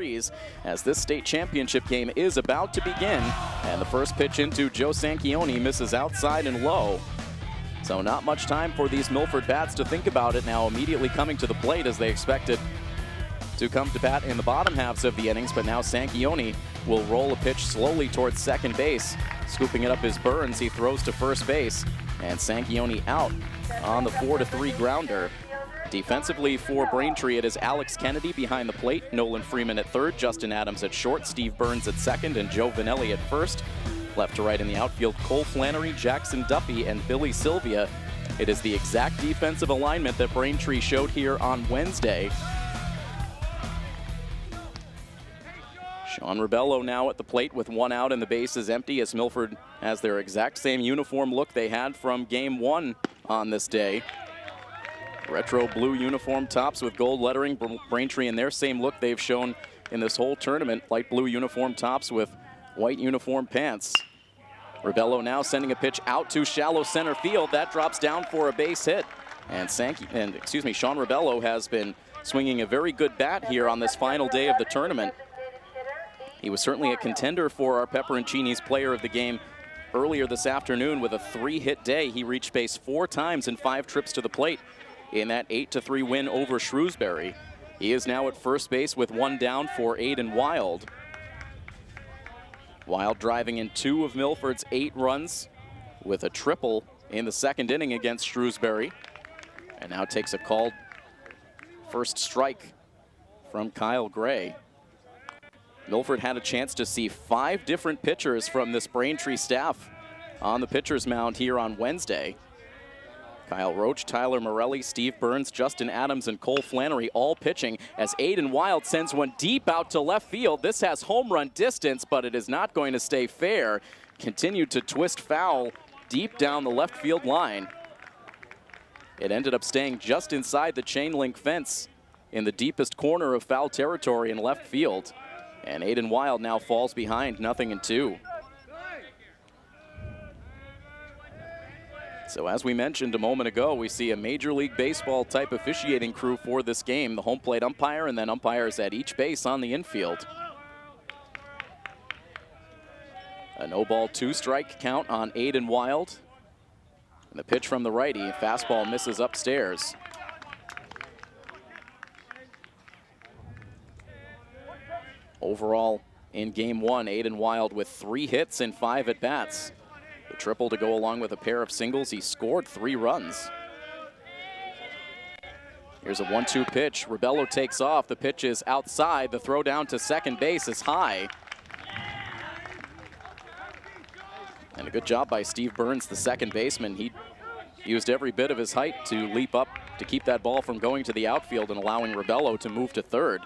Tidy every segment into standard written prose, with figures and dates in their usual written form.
3s as this state championship game is about to begin. And the first pitch into Joe Sanchione misses outside and low. So not much time for these Milford bats to think about it now, immediately coming to the plate as they expected to come to bat in the bottom halves of the innings, but now Sanchione will roll a pitch slowly towards second base. Scooping it up is Burns. He throws to first base, and Sanchione out on the 4-3 grounder. Defensively for Braintree, it is Alex Kennedy behind the plate, Nolan Freeman at third, Justin Adams at short, Steve Burns at second, and Joe Vanelli at first. Left to right in the outfield, Cole Flannery, Jackson Duffy, and Billy Sylvia. It is the exact defensive alignment that Braintree showed here on Wednesday. Sean Rebello now at the plate with one out and the base is empty as Milford has their exact same uniform look they had from game one on this day. Retro blue uniform tops with gold lettering. Braintree in their same look they've shown in this whole tournament. Light blue uniform tops with white uniform pants. Rebello now sending a pitch out to shallow center field. That drops down for a base hit. And Sean Rebello has been swinging a very good bat here on this final day of the tournament. He was certainly a contender for our Pepperoncini's player of the game earlier this afternoon with a 3-hit day. He reached base 4 times in 5 trips to the plate in that 8-3 win over Shrewsbury. He is now at first base with 1 down for Aiden Wild. Wild driving in 2 of Milford's 8 runs with a triple in the second inning against Shrewsbury. And now takes a called first strike from Kyle Gray. Milford had a chance to see 5 different pitchers from this Braintree staff on the pitcher's mound here on Wednesday. Kyle Roach, Tyler Morelli, Steve Burns, Justin Adams, and Cole Flannery all pitching as Aiden Wild sends one deep out to left field. This has home run distance, but it is not going to stay fair. Continued to twist foul deep down the left field line. It ended up staying just inside the chain link fence in the deepest corner of foul territory in left field. And Aiden Wild now falls behind 0-2. So as we mentioned a moment ago, we see a Major League Baseball type officiating crew for this game. The home plate umpire and then umpires at each base on the infield. A no-ball 2-strike count on Aiden Wild. And the pitch from the righty, fastball misses upstairs. Overall, in game one, Aiden Wild with 3 hits and 5 at-bats. The triple to go along with a pair of singles. He scored 3 runs. Here's a 1-2 pitch. Rebello takes off. The pitch is outside. The throw down to second base is high. And a good job by Steve Burns, the second baseman. He used every bit of his height to leap up to keep that ball from going to the outfield and allowing Rebello to move to third.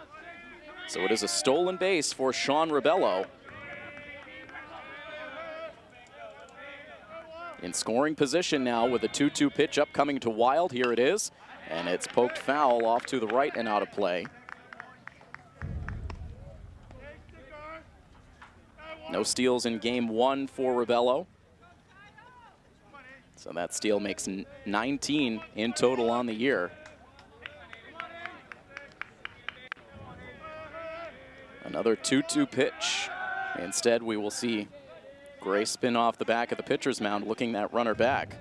So it is a stolen base for Sean Rebello. In scoring position now with a 2-2 pitch upcoming to Wild. Here it is. And it's poked foul off to the right and out of play. No steals in game one for Rebello. So that steal makes 19 in total on the year. Another 2-2 pitch. Instead, we will see Gray spin off the back of the pitcher's mound, looking that runner back.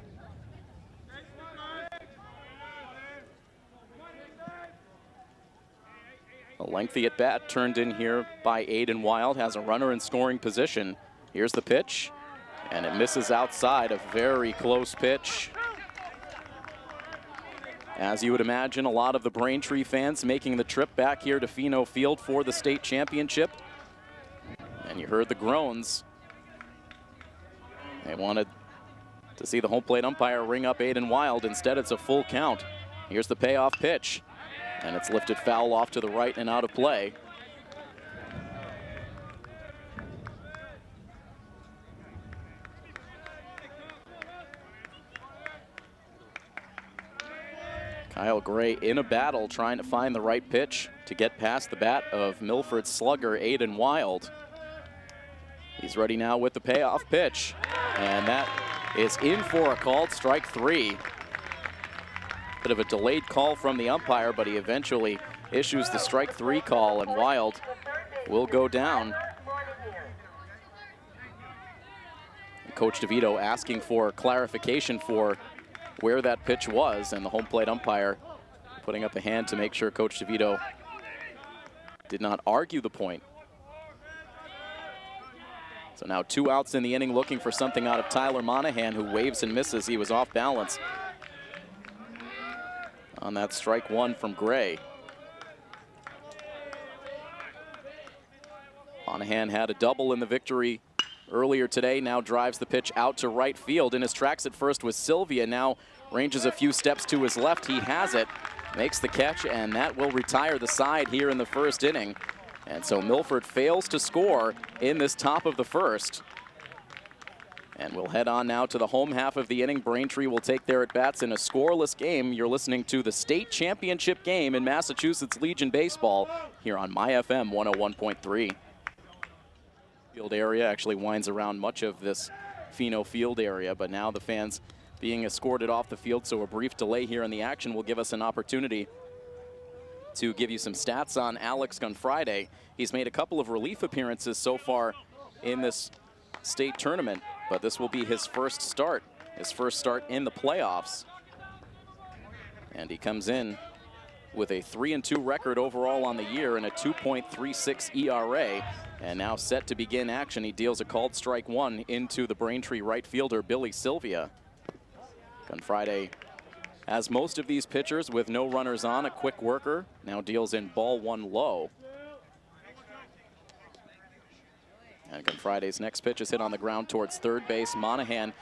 A lengthy at bat turned in here by Aiden Wild, has a runner in scoring position. Here's the pitch, and it misses outside. A very close pitch. As you would imagine, a lot of the Braintree fans making the trip back here to Fino Field for the state championship. And you heard the groans. They wanted to see the home plate umpire ring up Aiden Wild. Instead, it's a full count. Here's the payoff pitch. And it's lifted foul off to the right and out of play. Kyle Gray in a battle trying to find the right pitch to get past the bat of Milford slugger Aiden Wild. He's ready now with the payoff pitch. And that is in for a called strike 3. Bit of a delayed call from the umpire, but he eventually issues the strike 3 call, and Wild will go down. Coach DeVito asking for clarification for where that pitch was, and the home plate umpire putting up a hand to make sure Coach DeVito did not argue the point. So now 2 outs in the inning, looking for something out of Tyler Monahan, who waves and misses. He was off balance on that strike one from Gray. Monahan had a double in the victory earlier today, now drives the pitch out to right field. In his tracks at first was Sylvia, now ranges a few steps to his left. He has it, makes the catch, and that will retire the side here in the first inning. And so Milford fails to score in this top of the first. And we'll head on now to the home half of the inning. Braintree will take their at-bats in a scoreless game. You're listening to the state championship game in Massachusetts Legion Baseball here on MyFM 101.3. Field area actually winds around much of this Fino Field area, but now the fans being escorted off the field, so a brief delay here in the action will give us an opportunity to give you some stats on Alex Gunfriday. He's made a couple of relief appearances so far in this state tournament, but this will be his first start in the playoffs. And he comes in with a 3-2 record overall on the year and a 2.36 ERA. And now set to begin action. He deals a called strike one into the Braintree right fielder, Billy Sylvia. Gunfriday has most of these pitchers with no runners on, a quick worker. Now deals in ball one low. And Gunfriday's next pitch is hit on the ground towards third base. Monahan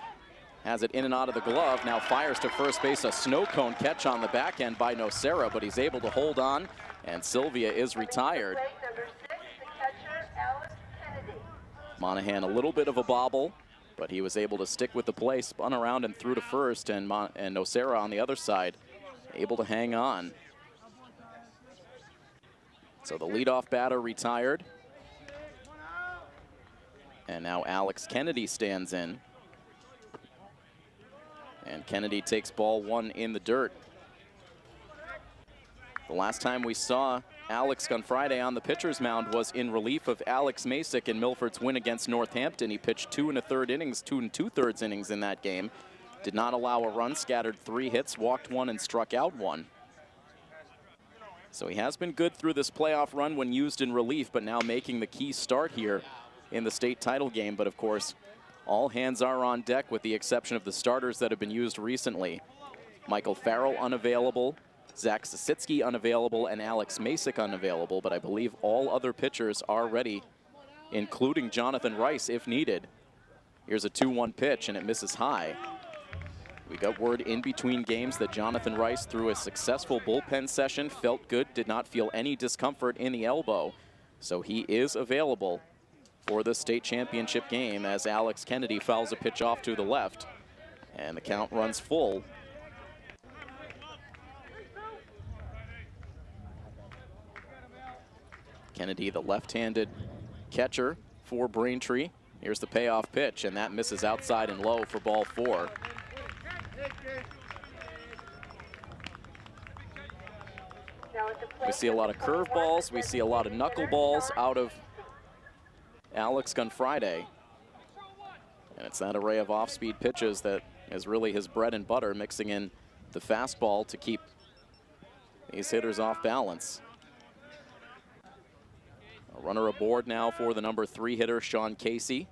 has it in and out of the glove. Now fires to first base, a snow cone catch on the back end by Nocera, but he's able to hold on, and Sylvia is retired. Monahan a little bit of a bobble, but he was able to stick with the play, spun around and threw to first, and Nocera on the other side able to hang on. So the leadoff batter retired. And now Alex Kennedy stands in. And Kennedy takes ball one in the dirt. The last time we saw Alex Gunfriday on the pitcher's mound was in relief of Alex Masick in Milford's win against Northampton. He pitched 2 2/3 innings in that game. Did not allow a run, scattered 3 hits, walked 1, and struck out 1. So he has been good through this playoff run when used in relief, but now making the key start here in the state title game. But of course, all hands are on deck with the exception of the starters that have been used recently. Michael Farrell unavailable, Zach Sasitsky unavailable, and Alex Masick unavailable, but I believe all other pitchers are ready, including Jonathan Rice if needed. Here's a 2-1 pitch, and it misses high. We got word in between games that Jonathan Rice, through a successful bullpen session, felt good, did not feel any discomfort in the elbow. So he is available for the state championship game as Alex Kennedy fouls a pitch off to the left, and the count runs full. Kennedy, the left-handed catcher for Braintree. Here's the payoff pitch, and that misses outside and low for ball 4. We see a lot of curveballs. We see a lot of knuckleballs out of Alex Gunfriday. And it's that array of off-speed pitches that is really his bread and butter, mixing in the fastball to keep these hitters off balance. A runner aboard now for the number 3 hitter, Sean Casey.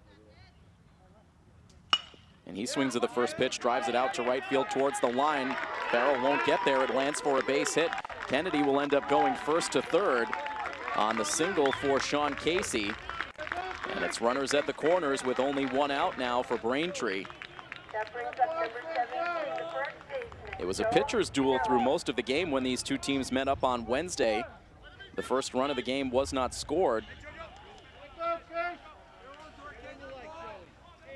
And he swings at the first pitch, drives it out to right field towards the line. Farrell won't get there. It lands for a base hit. Kennedy will end up going first to third on the single for Sean Casey. And it's runners at the corners with only 1 out now for Braintree. It was a pitcher's duel through most of the game when these two teams met up on Wednesday. The first run of the game was not scored.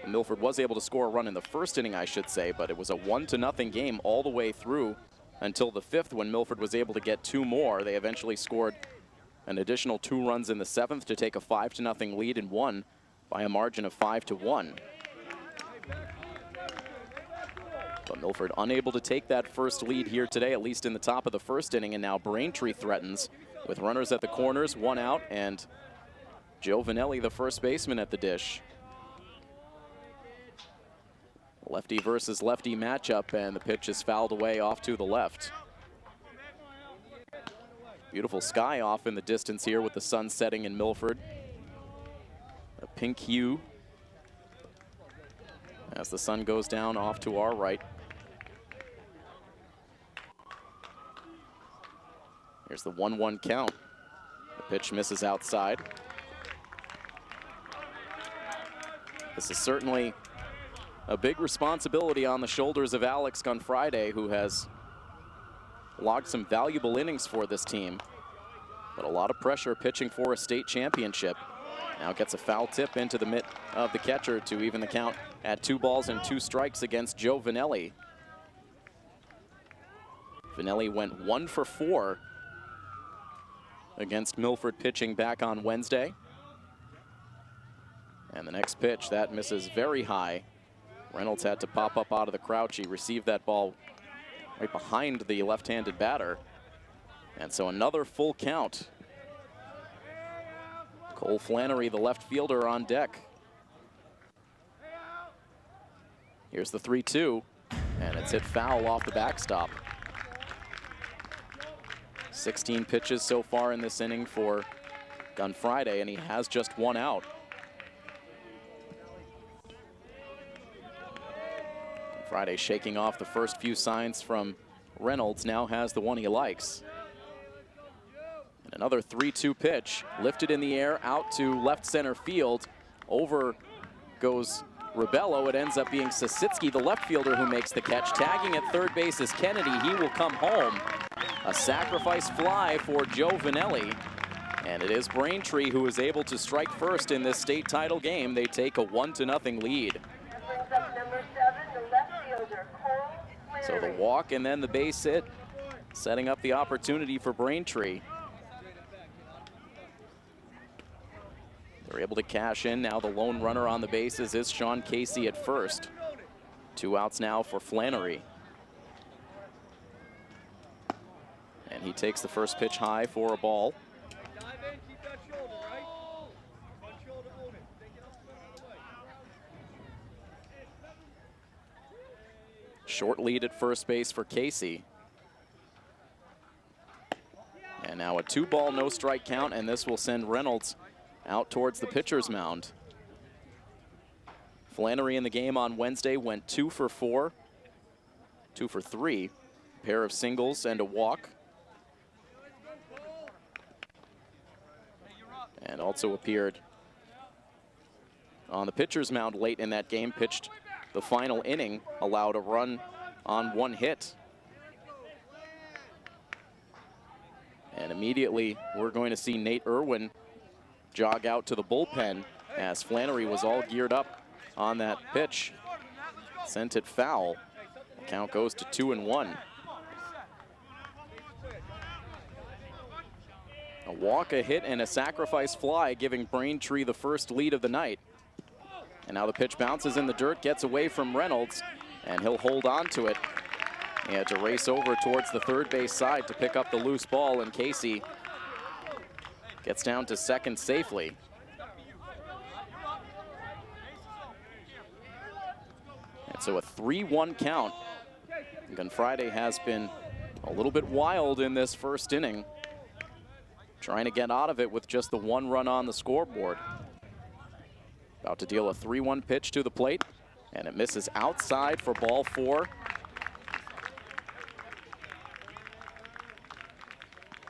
Milford was able to score a run in the first inning, I should say, but it was a 1-0 game all the way through until the 5th when Milford was able to get 2 more. They eventually scored an additional 2 runs in the 7th to take a 5-0 lead and won by a margin of 5-1. But Milford unable to take that first lead here today, at least in the top of the first inning, and now Braintree threatens with runners at the corners, 1 out, and Joe Vanelli, the first baseman, at the dish. Lefty versus lefty matchup, and the pitch is fouled away off to the left. Beautiful sky off in the distance here with the sun setting in Milford. A pink hue as the sun goes down off to our right. Here's the 1-1 count. The pitch misses outside. This is certainly a big responsibility on the shoulders of Alex Gunfriday, who has logged some valuable innings for this team, but a lot of pressure pitching for a state championship. Now gets a foul tip into the mitt of the catcher to even the count at 2 balls and 2 strikes against Joe Vanelli. Vanelli went 1 for 4 against Milford pitching back on Wednesday. And the next pitch, that misses very high. Reynolds had to pop up out of the crouch. He received that ball right behind the left-handed batter. And so another full count. Cole Flannery, the left fielder, on deck. Here's the 3-2, and it's hit foul off the backstop. 16 pitches so far in this inning for Gunfriday, and he has just 1 out. Friday shaking off the first few signs from Reynolds, now has the one he likes. And another 3-2 pitch, lifted in the air, out to left center field. Over goes Rebello. It ends up being Sasitsky, the left fielder, who makes the catch. Tagging at third base is Kennedy. He will come home. A sacrifice fly for Joe Vanelli. And it is Braintree who is able to strike first in this state title game. They take a 1-0 lead. So the walk and then the base hit, setting up the opportunity for Braintree. They're able to cash in. Now the lone runner on the bases is Sean Casey at first. 2 outs now for Flannery. And he takes the first pitch high for a ball. Short lead at first base for Casey. And now a 2-ball, no strike count, and this will send Reynolds out towards the pitcher's mound. Flannery in the game on Wednesday went 2 for 4, 2 for 3, a pair of singles and a walk. And also appeared on the pitcher's mound late in that game, pitched the final inning, allowed a run on 1 hit. And immediately we're going to see Nate Irwin jog out to the bullpen as Flannery was all geared up on that pitch. Sent it foul. The count goes to 2-1. A walk, a hit, and a sacrifice fly, giving Braintree the first lead of the night. And now the pitch bounces in the dirt, gets away from Reynolds, and he'll hold on to it. He had to race over towards the third base side to pick up the loose ball, and Casey gets down to second safely. And so a 3-1 count. Gunfriday has been a little bit wild in this first inning, trying to get out of it with just the 1 run on the scoreboard. About to deal a 3-1 pitch to the plate, and it misses outside for ball 4.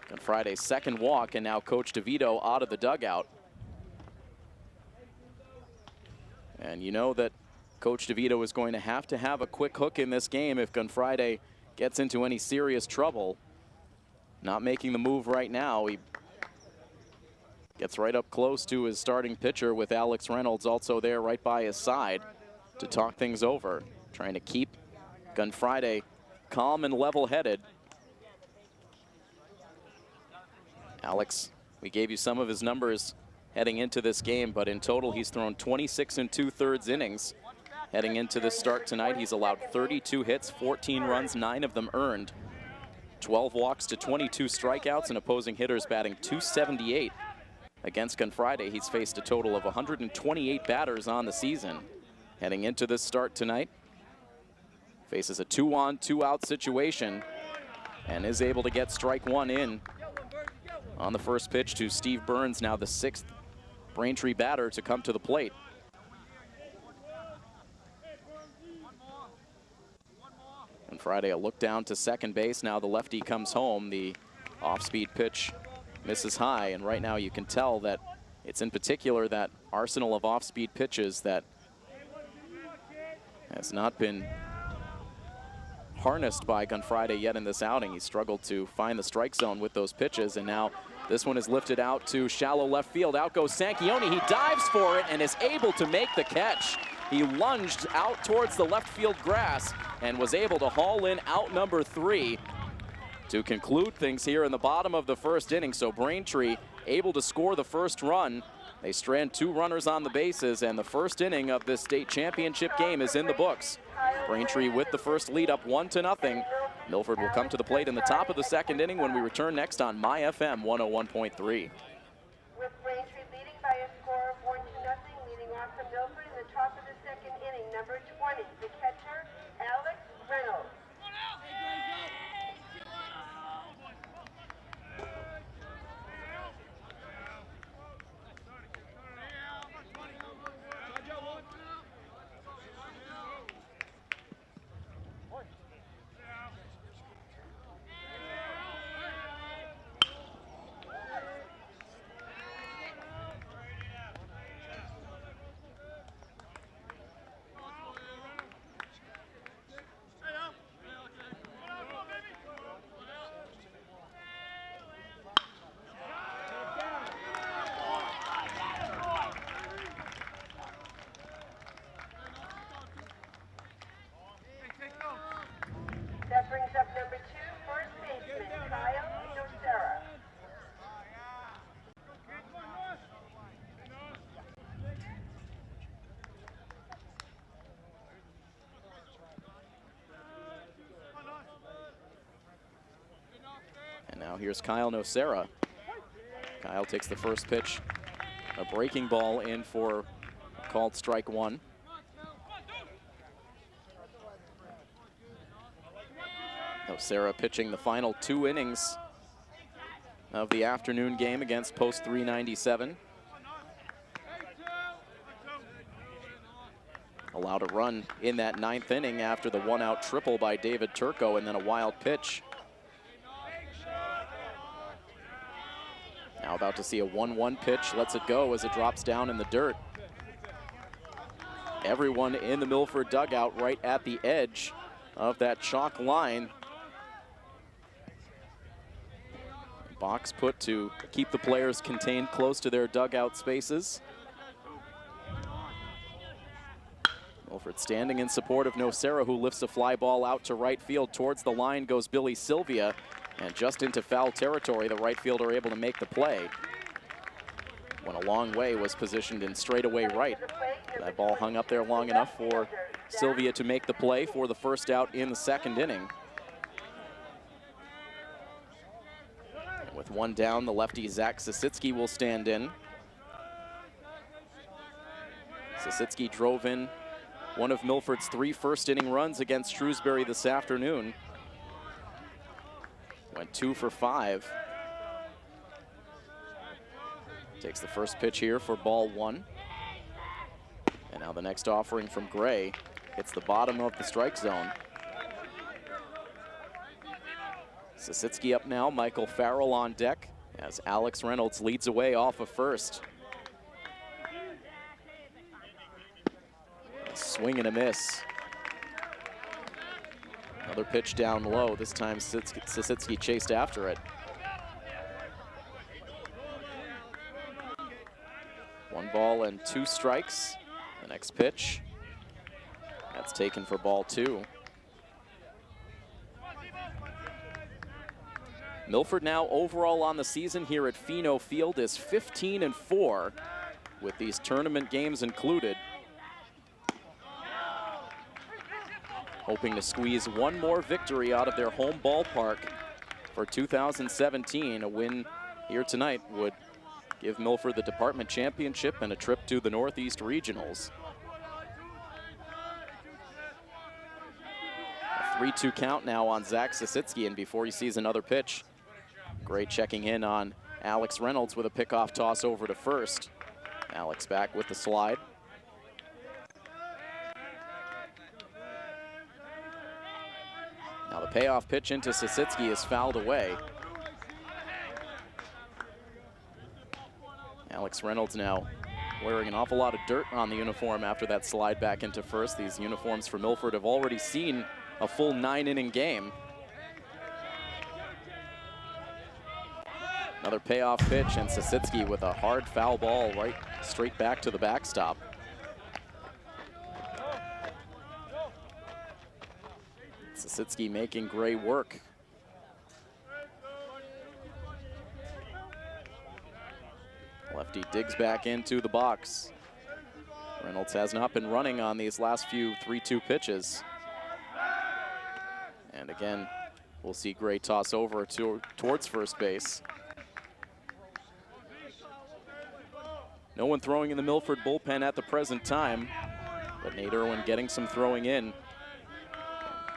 Gunfriday's second walk, and now Coach DeVito out of the dugout. And you know that Coach DeVito is going to have a quick hook in this game if Gunfriday gets into any serious trouble. Not making the move right now. He gets right up close to his starting pitcher with Alex Reynolds also there right by his side to talk things over, trying to keep Gunfriday calm and level-headed. Alex, we gave you some of his numbers heading into this game, but in total he's thrown 26 2/3 innings. Heading into this start tonight, he's allowed 32 hits, 14 runs, 9 of them earned. 12 walks to 22 strikeouts, and opposing hitters batting .278 against Friday. He's faced a total of 128 batters on the season. Heading into this start tonight, faces a 2-on, 2-out situation and is able to get strike one in on the first pitch to Steve Burns, now the 6th Braintree batter to come to the plate. And Friday a look down to second base. Now the lefty comes home. The off-speed pitch misses high, and right now you can tell that it's in particular that arsenal of off-speed pitches that has not been harnessed by Friday yet in this outing. He struggled to find the strike zone with those pitches, and now this one is lifted out to shallow left field. Out goes Sanchioni. He dives for it and is able to make the catch. He lunged out towards the left field grass and was able to haul in out number 3 to conclude things here in the bottom of the first inning. So Braintree able to score the first run. They strand 2 runners on the bases, and the first inning of this state championship game is in the books. Braintree with the first lead up 1-0. Milford will come to the plate in the top of the second inning when we return next on My FM 101.3. With Braintree leading by a score of 1-0, leading off from Milford in the top of the second inning, number 20, the catcher, Alex Reynolds. That brings up number 2, first baseman, Kyle Nocera. And now here's Kyle Nocera. Kyle takes the first pitch, a breaking ball in for a called strike one. Nocera pitching the final 2 innings of the afternoon game against Post 397. Allowed a run in that 9th inning after the 1-out triple by David Turco and then a wild pitch. Now about to see a 1-1 pitch, lets it go as it drops down in the dirt. Everyone in the Milford dugout right at the edge of that chalk line. Box put to keep the players contained close to their dugout spaces. Milford standing in support of Nocera, who lifts a fly ball out to right field. Towards the line goes Billy Sylvia, and just into foul territory, the right fielder able to make the play. Went a long way, was positioned in straightaway right. That ball hung up there long enough for Sylvia to make the play for the first out in the second inning. With 1 down, the lefty Zach Sasitsky will stand in. Sasitsky drove in one of Milford's 3 first-inning runs against Shrewsbury this afternoon. Went 2 for 5. Takes the first pitch here for ball 1. And now the next offering from Gray hits the bottom of the strike zone. Sasitsky up now, Michael Farrell on deck as Alex Reynolds leads away off of first. A swing and a miss. Another pitch down low, this time Sasitsky chased after it. 1 ball and 2 strikes. The next pitch, that's taken for ball 2. Milford now overall on the season here at Fino Field is 15-4 with these tournament games included. Hoping to squeeze 1 more victory out of their home ballpark for 2017. A win here tonight would give Milford the department championship and a trip to the Northeast Regionals. A 3-2 count now on Zach Sisitsky, and before he sees another pitch, Gray checking in on Alex Reynolds with a pickoff toss over to first. Alex back with the slide. Now the payoff pitch into Sisitsky is fouled away. Alex Reynolds now wearing an awful lot of dirt on the uniform after that slide back into first. These uniforms for Milford have already seen a full 9-inning game. Another payoff pitch, and Sisitsky with a hard foul ball right straight back to the backstop. Sisitsky making Gray work. Lefty digs back into the box. Reynolds has not been running on these last few 3-2 pitches. And again, we'll see Gray toss over towards first base. No one throwing in the Milford bullpen at the present time, but Nate Irwin getting some throwing in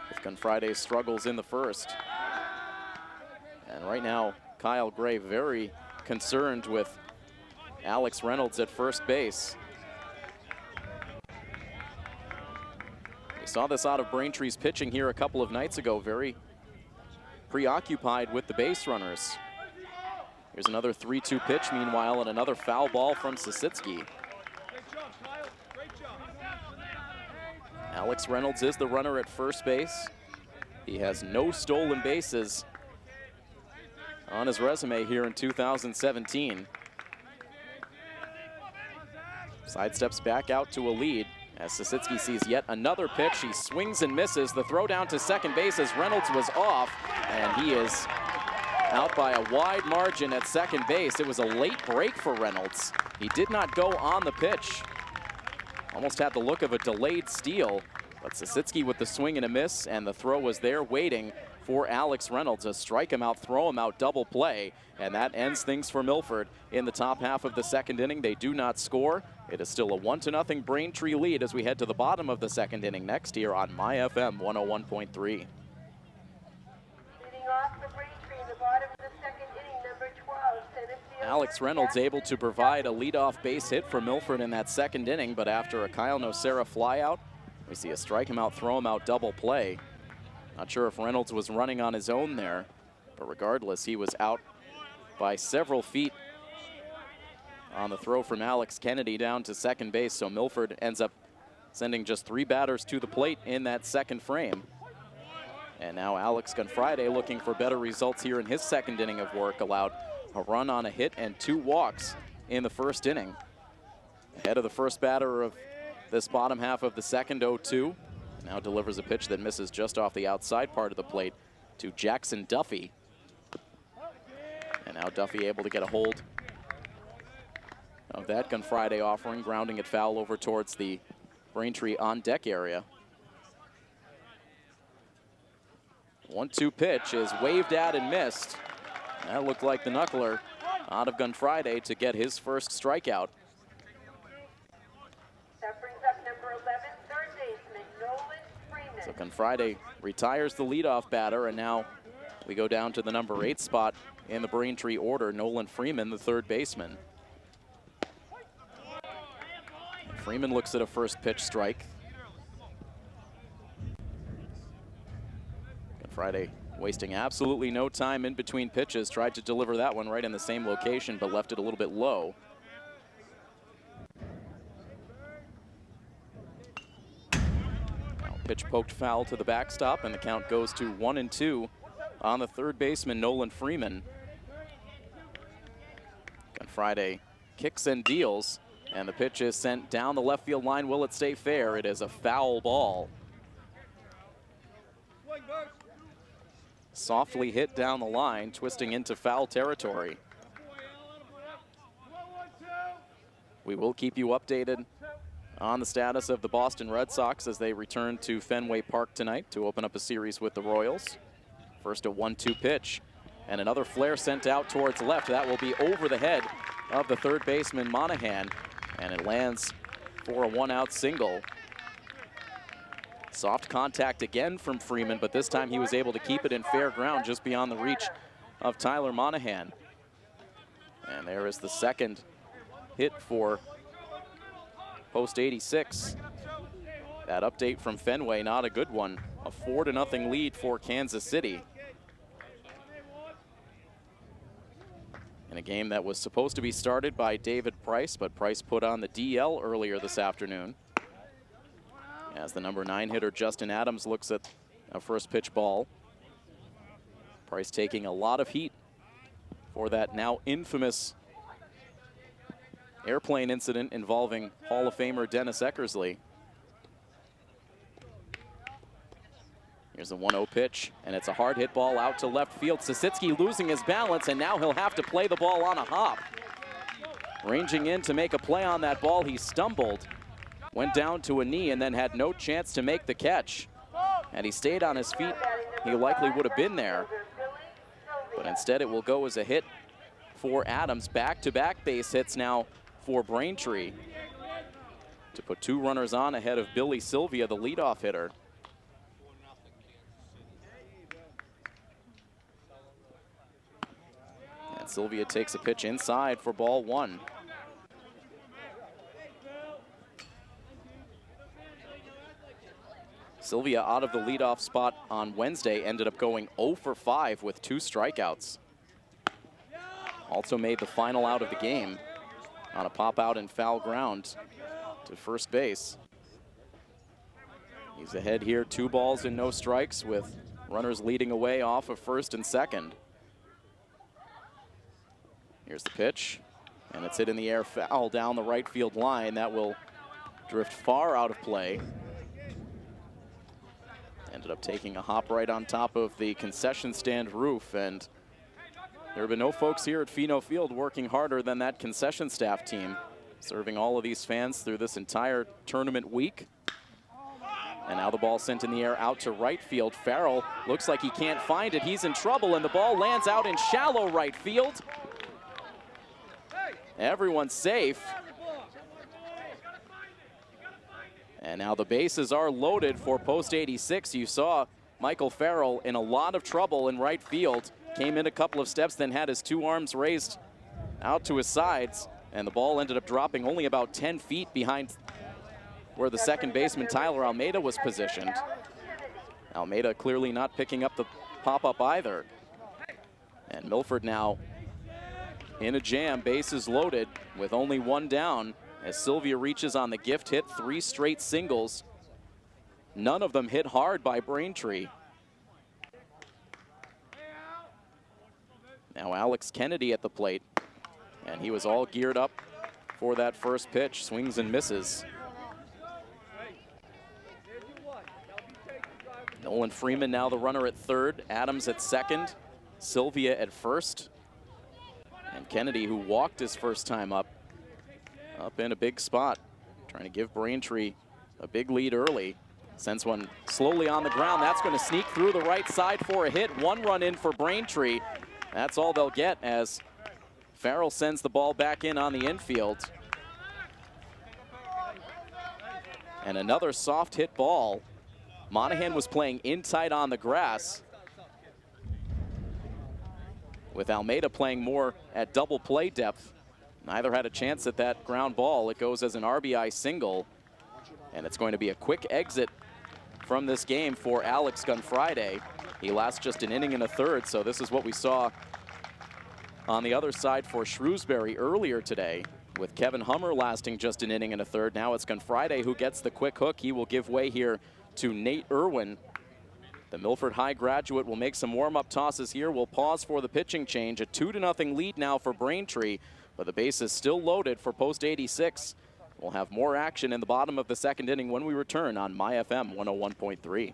with Gunfriday's struggles in the first. And right now, Kyle Gray very concerned with Alex Reynolds at first base. We saw this out of Braintree's pitching here a couple of nights ago, very preoccupied with the base runners. Here's another 3-2 pitch meanwhile, and another foul ball from Sisitsky. Alex Reynolds is the runner at first base. He has no stolen bases on his resume here in 2017. Sidesteps back out to a lead as Sisitsky sees yet another pitch. He swings and misses. The throw down to second base as Reynolds was off, and he is out by a wide margin at second base. It was a late break for Reynolds. He did not go on the pitch. Almost had the look of a delayed steal, but Sisitsky with the swing and a miss, and the throw was there waiting for Alex Reynolds. A strike him out, throw him out, double play, and that ends things for Milford in the top half of the second inning. They do not score. It is still a 1-0 Braintree lead as we head to the bottom of the second inning next here on My FM 101.3. Leading off for Braintree in the bottom of the second inning, number 12, center fielder Alex Reynolds able to provide a leadoff base hit for Milford in that second inning, but after a Kyle Nocera flyout, we see a strike him out, throw him out, double play. Not sure if Reynolds was running on his own there, but regardless, he was out by several feet on the throw from Alex Kennedy down to second base, so Milford ends up sending just 3 batters to the plate in that second frame. And now Alex Gunfriday looking for better results here in his second inning of work. Allowed a run on a hit and 2 walks in the first inning. Ahead of the first batter of this bottom half of the second, 0-2. Now delivers a pitch that misses just off the outside part of the plate to Jackson Duffy. And now Duffy able to get a hold of that Gunfriday offering, grounding it foul over towards the Braintree on deck area. 1-2 pitch is waved at and missed. That looked like the knuckler out of Gunfriday to get his first strikeout. That brings up number 11, third baseman, Nolan Freeman. So Gunfriday retires the leadoff batter, and now we go down to the number 8 spot in the Braintree order, Nolan Freeman, the third baseman. Freeman looks at a first pitch strike. Friday wasting absolutely no time in between pitches. Tried to deliver that one right in the same location, but left it a little bit low. Now pitch poked foul to the backstop, and the count goes to 1-2 on the third baseman, Nolan Freeman. And Friday kicks and deals, and the pitch is sent down the left field line. Will it stay fair? It is a foul ball. Softly hit down the line, twisting into foul territory. We will keep you updated on the status of the Boston Red Sox as they return to Fenway Park tonight to open up a series with the Royals. First a 1-2 pitch, and another flare sent out towards left. That will be over the head of the third baseman Monahan, and it lands for a one-out single. Soft contact again from Freeman, but this time he was able to keep it in fair ground just beyond the reach of Tyler Monahan. And there is the second hit for Post 86. That update from Fenway, not a good one. A 4-0 lead for Kansas City. In a game that was supposed to be started by David Price, but Price put on the DL earlier this afternoon. As the number 9 hitter Justin Adams looks at a first pitch ball. Price taking a lot of heat for that now infamous airplane incident involving Hall of Famer Dennis Eckersley. Here's a 1-0 pitch, and it's a hard hit ball out to left field. Sisitsky losing his balance, and now he'll have to play the ball on a hop. Ranging in to make a play on that ball, he stumbled, went down to a knee, and then had no chance to make the catch. Had he stayed on his feet, he likely would have been there. But instead, it will go as a hit for Adams. Back-to-back base hits now for Braintree to put 2 runners on ahead of Billy Sylvia, the leadoff hitter. And Sylvia takes a pitch inside for ball 1. Sylvia, out of the leadoff spot on Wednesday, ended up going 0 for 5 with 2 strikeouts. Also made the final out of the game on a pop out in foul ground to first base. He's ahead here, 2 balls and no strikes, with runners leading away off of first and second. Here's the pitch, and it's hit in the air foul down the right field line. That will drift far out of play. Ended up taking a hop right on top of the concession stand roof, and there have been no folks here at Pheno Field working harder than that concession staff team, serving all of these fans through this entire tournament week. And now the ball sent in the air out to right field. Farrell looks like he can't find it. He's in trouble, and the ball lands out in shallow right field. Everyone's safe. And now the bases are loaded for Post 86. You saw Michael Farrell in a lot of trouble in right field. Came in a couple of steps, then had his 2 arms raised out to his sides. And the ball ended up dropping only about 10 feet behind where the second baseman Tyler Almeida was positioned. Almeida clearly not picking up the pop-up either. And Milford now in a jam, bases loaded with only 1 down. As Sylvia reaches on the gift hit, 3 straight singles. None of them hit hard by Braintree. Now Alex Kennedy at the plate, and he was all geared up for that first pitch. Swings and misses. Nolan Freeman now the runner at third, Adams at second, Sylvia at first, and Kennedy, who walked his first time up in a big spot, trying to give Braintree a big lead early. Sends one slowly on the ground. That's going to sneak through the right side for a hit. 1 run in for Braintree. That's all they'll get as Farrell sends the ball back in on the infield. And another soft hit ball. Monahan was playing in tight on the grass, with Almeida playing more at double play depth. Neither had a chance at that ground ball. It goes as an RBI single, and it's going to be a quick exit from this game for Alex Gunfriday. He lasts just an inning and a third, so this is what we saw on the other side for Shrewsbury earlier today, with Kevin Hummer lasting just an inning and a third. Now it's Gunfriday who gets the quick hook. He will give way here to Nate Irwin. The Milford High graduate will make some warm-up tosses here. We'll pause for the pitching change. A 2-0 lead now for Braintree, but the base is still loaded for Post 86. We'll have more action in the bottom of the second inning when we return on MyFM 101.3.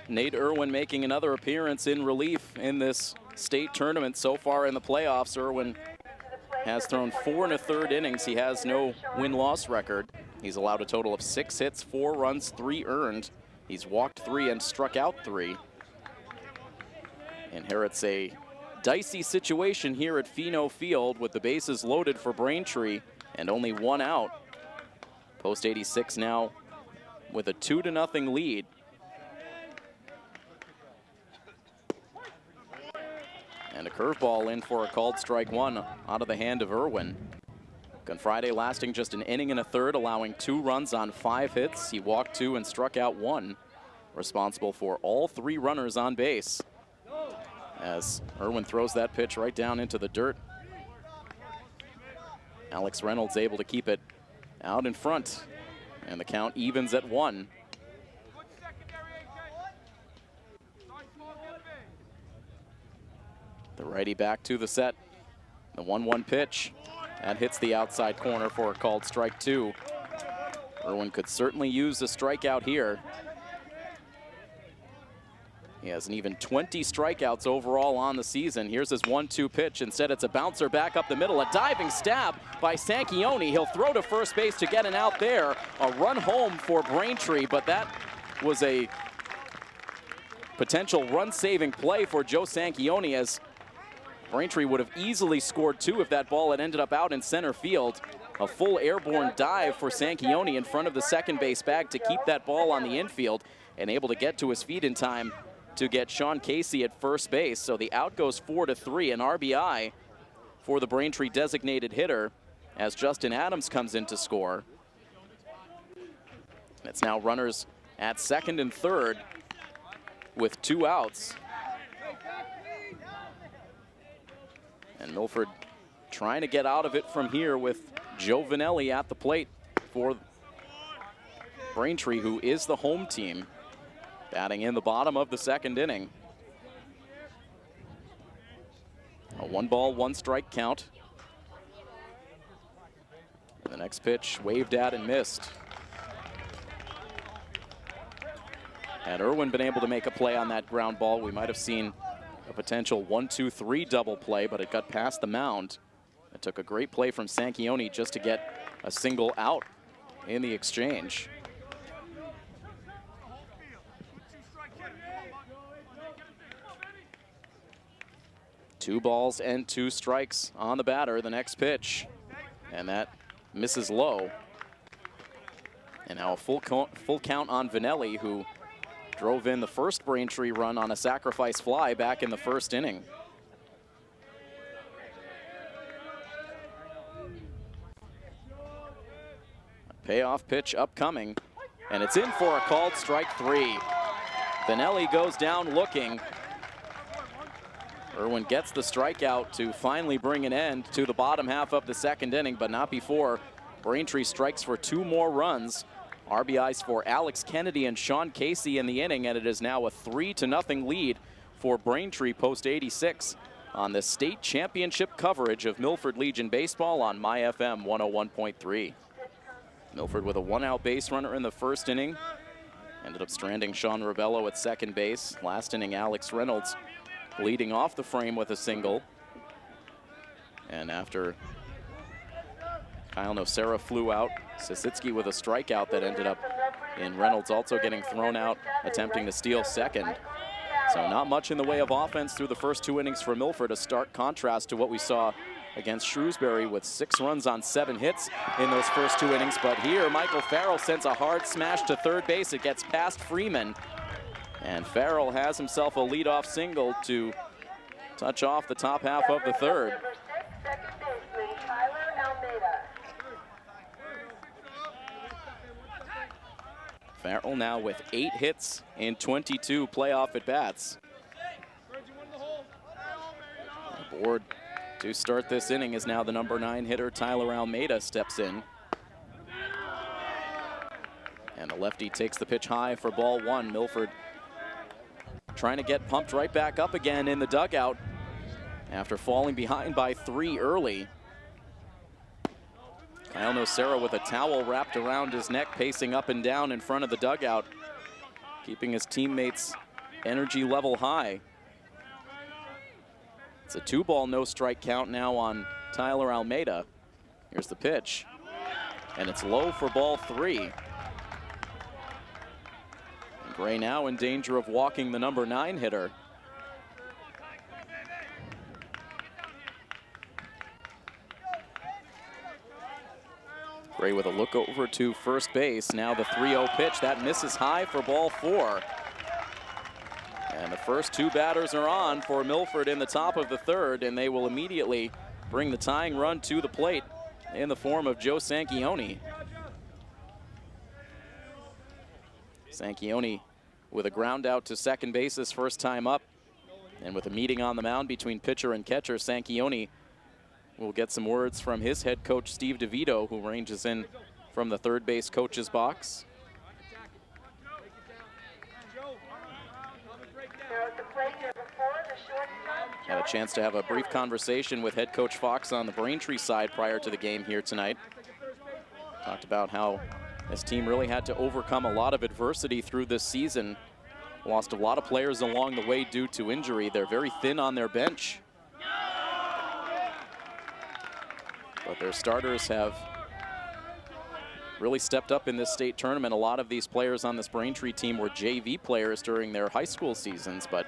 Nate Irwin making another appearance in relief in this state tournament so far in the playoffs. Irwin has thrown 4 1/3 innings. He has no win-loss record. He's allowed a total of 6 hits, 4 runs, 3 earned. He's walked 3 and struck out 3. Inherits a dicey situation here at Pheno Field with the bases loaded for Braintree and only one out. Post 86 now with a 2-0 lead. And a curveball in for a called strike one out of the hand of Irwin. Friday lasting just an inning and a third, allowing 2 runs on 5 hits. He walked 2 and struck out 1, responsible for all 3 runners on base. As Irwin throws that pitch right down into the dirt. Alex Reynolds able to keep it out in front, and the count evens at 1. The righty back to the set. The 1-1 pitch. That hits the outside corner for a called strike 2. Irwin could certainly use a strikeout here. He has an even 20 strikeouts overall on the season. Here's his 1-2 pitch. Instead, it's a bouncer back up the middle. A diving stab by Sanchione. He'll throw to first base to get an out there. A run home for Braintree, but that was a potential run-saving play for Joe Sanchione, as Braintree would have easily scored 2 if that ball had ended up out in center field. A full airborne dive for Sanchione in front of the second base bag to keep that ball on the infield and able to get to his feet in time to get Sean Casey at first base. So the out goes 4-3, an RBI for the Braintree designated hitter as Justin Adams comes in to score. It's now runners at second and third with 2 outs. And Milford trying to get out of it from here with Joe Vanelli at the plate for Braintree, who is the home team, batting in the bottom of the second inning. A 1-ball, 1-strike count. And the next pitch waved at and missed. Had Irwin been able to make a play on that ground ball, we might have seen a potential 1-2-3 double play, but it got past the mound. It took a great play from Sanchione just to get a single out in the exchange. Two balls and 2 strikes on the batter. The next pitch, and that misses low. And now a full count on Vanelli, who drove in the first Braintree run on a sacrifice fly back in the first inning. A payoff pitch upcoming, and it's in for a called strike 3. Vanelli goes down looking. Irwin gets the strikeout to finally bring an end to the bottom half of the second inning, but not before Braintree strikes for 2 more runs. RBIs for Alex Kennedy and Sean Casey in the inning, and it is now a 3-0 lead for Braintree Post 86 on the state championship coverage of Milford Legion Baseball on MyFM 101.3. Milford with a 1-out base runner in the first inning. Ended up stranding Sean Rebello at second base. Last inning, Alex Reynolds leading off the frame with a single. And after Kyle Nocera flew out, Sisitsky with a strikeout that ended up in Reynolds also getting thrown out, attempting to steal second. So not much in the way of offense through the first 2 innings for Milford, a stark contrast to what we saw against Shrewsbury with 6 runs on 7 hits in those first 2 innings. But here, Michael Farrell sends a hard smash to third base. It gets past Freeman, and Farrell has himself a leadoff single to touch off the top half of the third. Farrell now with 8 hits in 22 playoff at-bats. Aboard to start this inning is now the number 9 hitter, Tyler Almeida, steps in. And the lefty takes the pitch high for ball 1. Milford trying to get pumped right back up again in the dugout after falling behind by 3 early. Kyle Nocera with a towel wrapped around his neck, pacing up and down in front of the dugout, keeping his teammates' energy level high. It's a 2-ball, no strike count now on Tyler Almeida. Here's the pitch, and it's low for ball 3. And Gray now in danger of walking the number 9 hitter. Gray with a look over to first base. Now the 3-0 pitch. That misses high for ball 4. And the first 2 batters are on for Milford in the top of the 3rd, and they will immediately bring the tying run to the plate in the form of Joe Sanchione. Sanchione with a ground out to second base his first time up. And with a meeting on the mound between pitcher and catcher, Sanchione will get some words from his head coach, Steve DeVito, who ranges in from the third base coach's box. Had a chance to have a brief conversation with head coach Fox on the Braintree side prior to the game here tonight. Talked about how this team really had to overcome a lot of adversity through this season. Lost a lot of players along the way due to injury. They're very thin on their bench. But their starters have really stepped up in this state tournament. A lot of these players on this Braintree team were JV players during their high school seasons, but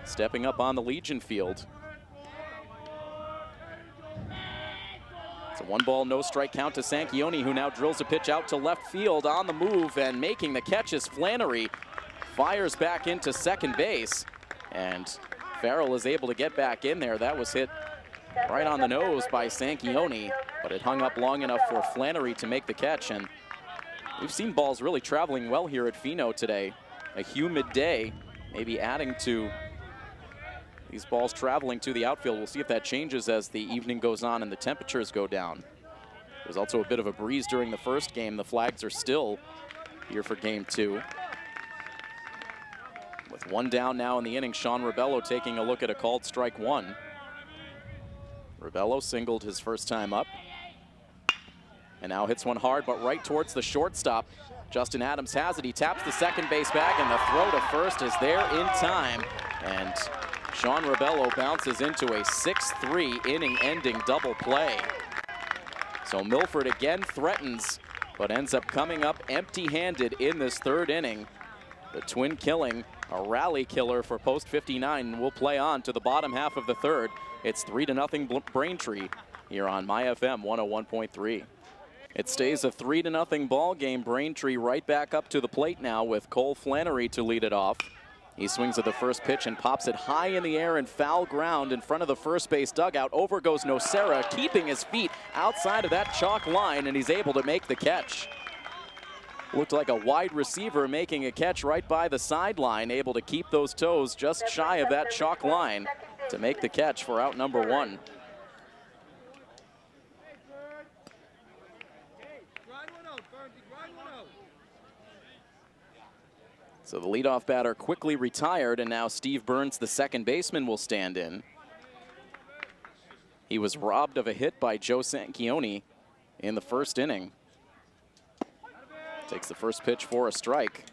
stepping up on the Legion field. It's a 1-ball, no strike count to Sanchione, who now drills a pitch out to left field. On the move and making the catch is Flannery. Fires back into second base, and Farrell is able to get back in there. That was hit right on the nose by Sanchione, but it hung up long enough for Flannery to make the catch. And we've seen balls really traveling well here at Fino today. A humid day, maybe adding to these balls traveling to the outfield. We'll see if that changes as the evening goes on and the temperatures go down. There's also a bit of a breeze during the first game. The flags are still here for game 2. With 1 down now in the inning, Sean Rebello taking a look at a called strike 1. Rebello singled his first time up. And now hits one hard, but right towards the shortstop. Justin Adams has it. He taps the second base bag, and the throw to first is there in time. And Sean Rebello bounces into a 6-3 inning-ending double play. So Milford again threatens, but ends up coming up empty-handed in this 3rd inning. The twin killing, a rally killer for Post 59, will play on to the bottom half of the 3rd. It's 3-0 Braintree here on MyFM 101.3. It stays a 3-0 ball game. Braintree right back up to the plate now with Cole Flannery to lead it off. He swings at the first pitch and pops it high in the air and foul ground in front of the first base dugout. Over goes Nocera, keeping his feet outside of that chalk line, and he's able to make the catch. Looked like a wide receiver making a catch right by the sideline, able to keep those toes just shy of that chalk line to make the catch for out number 1. So the leadoff batter quickly retired, and now Steve Burns, the second baseman, will stand in. He was robbed of a hit by Joe Sanchione in the first inning. Takes the first pitch for a strike.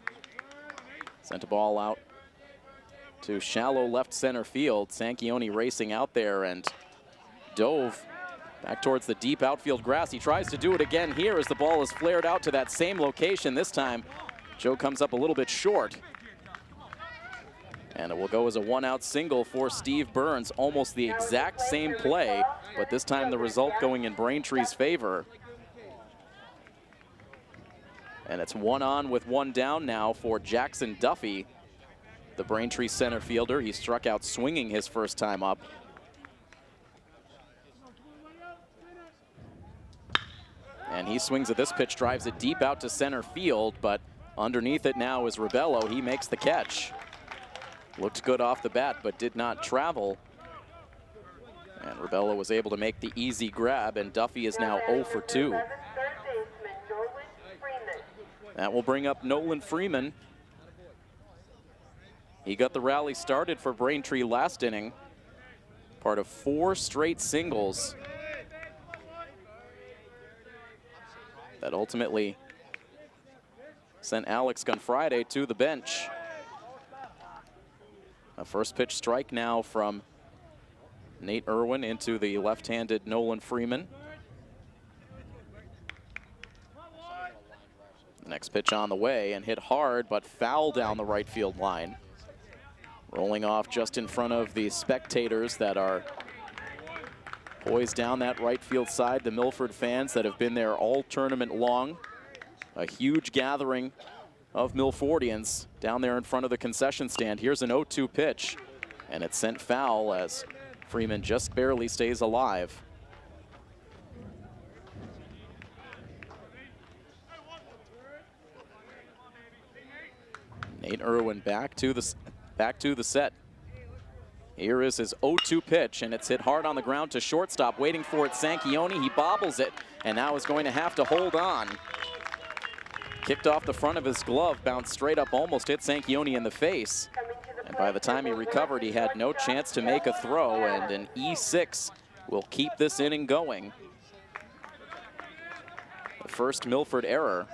Sent a ball out to shallow left center field. Sanchione racing out there and dove back towards the deep outfield grass. He tries to do it again here as the ball is flared out to that same location. This time, Joe comes up a little bit short. And it will go as a 1-out single for Steve Burns. Almost the exact same play, but this time the result going in Braintree's favor. And it's 1 on with 1 down now for Jackson Duffy, the Braintree center fielder. He struck out swinging his first time up. And he swings at this pitch, drives it deep out to center field, but underneath it now is Rebello. He makes the catch. Looked good off the bat, but did not travel. And Rebello was able to make the easy grab, and Duffy is now 0 for 2. That will bring up Nolan Freeman. He got the rally started for Braintree last inning. Part of 4 straight singles that ultimately sent Alex Gunfriday to the bench. A first pitch strike now from Nate Irwin into the left-handed Nolan Freeman. Next pitch on the way and hit hard, but foul down the right field line. Rolling off just in front of the spectators that are poised down that right field side. The Milford fans that have been there all tournament long. A huge gathering of Milfordians down there in front of the concession stand. Here's an 0-2 pitch, and it's sent foul as Freeman just barely stays alive. Nate Irwin back to the set. Here is his 0-2 pitch, and it's hit hard on the ground to shortstop, waiting for it. Sanchioni, he bobbles it, and now is going to have to hold on. Kicked off the front of his glove, bounced straight up, almost hit Sanchioni in the face. And by the time he recovered, he had no chance to make a throw, and an E6 will keep this inning going. The first Milford error.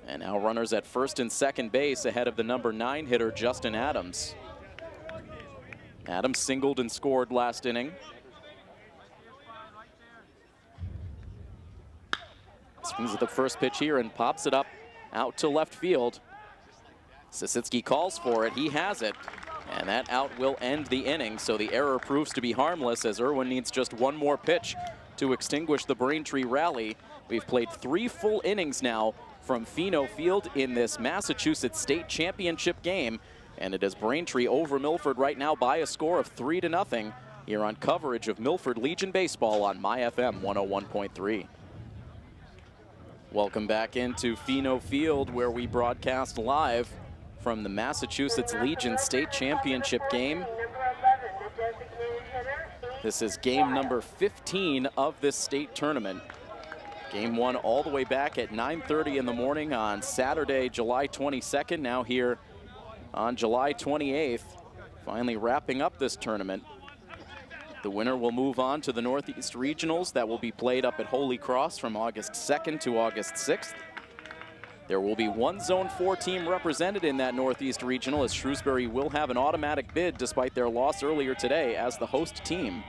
And now runners at first and second base ahead of the number 9 hitter, Justin Adams. Adams singled and scored last inning. Swings at the first pitch here and pops it up out to left field. Sisitsky calls for it, he has it, and that out will end the inning, so the error proves to be harmless as Irwin needs just one more pitch to extinguish the Braintree rally. We've played 3 full innings now from Pheno Field in this Massachusetts State Championship game, and it is Braintree over Milford right now by a score of 3-0 here on coverage of Milford Legion Baseball on MyFM 101.3. Welcome back into Pheno Field, where we broadcast live from the Massachusetts Legion State Championship game. This is game number 15 of this state tournament. Game 1 all the way back at 9:30 in the morning on Saturday, July 22nd. Now here on July 28th, finally wrapping up this tournament. The winner will move on to the Northeast Regionals that will be played up at Holy Cross from August 2nd to August 6th. There will be one Zone 4 team represented in that Northeast Regional, as Shrewsbury will have an automatic bid despite their loss earlier today as the host team.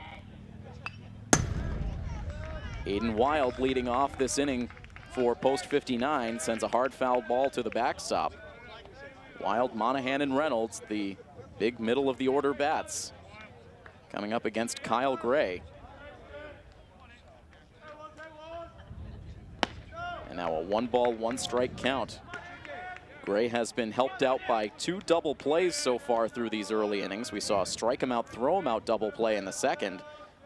Aiden Wild leading off this inning for Post 59, sends a hard foul ball to the backstop. Wild, Monahan, and Reynolds, the big middle of the order bats, coming up against Kyle Gray. And now a 1-ball, 1-strike count. Gray has been helped out by 2 double plays so far through these early innings. We saw a strike him out, throw him out double play in the second,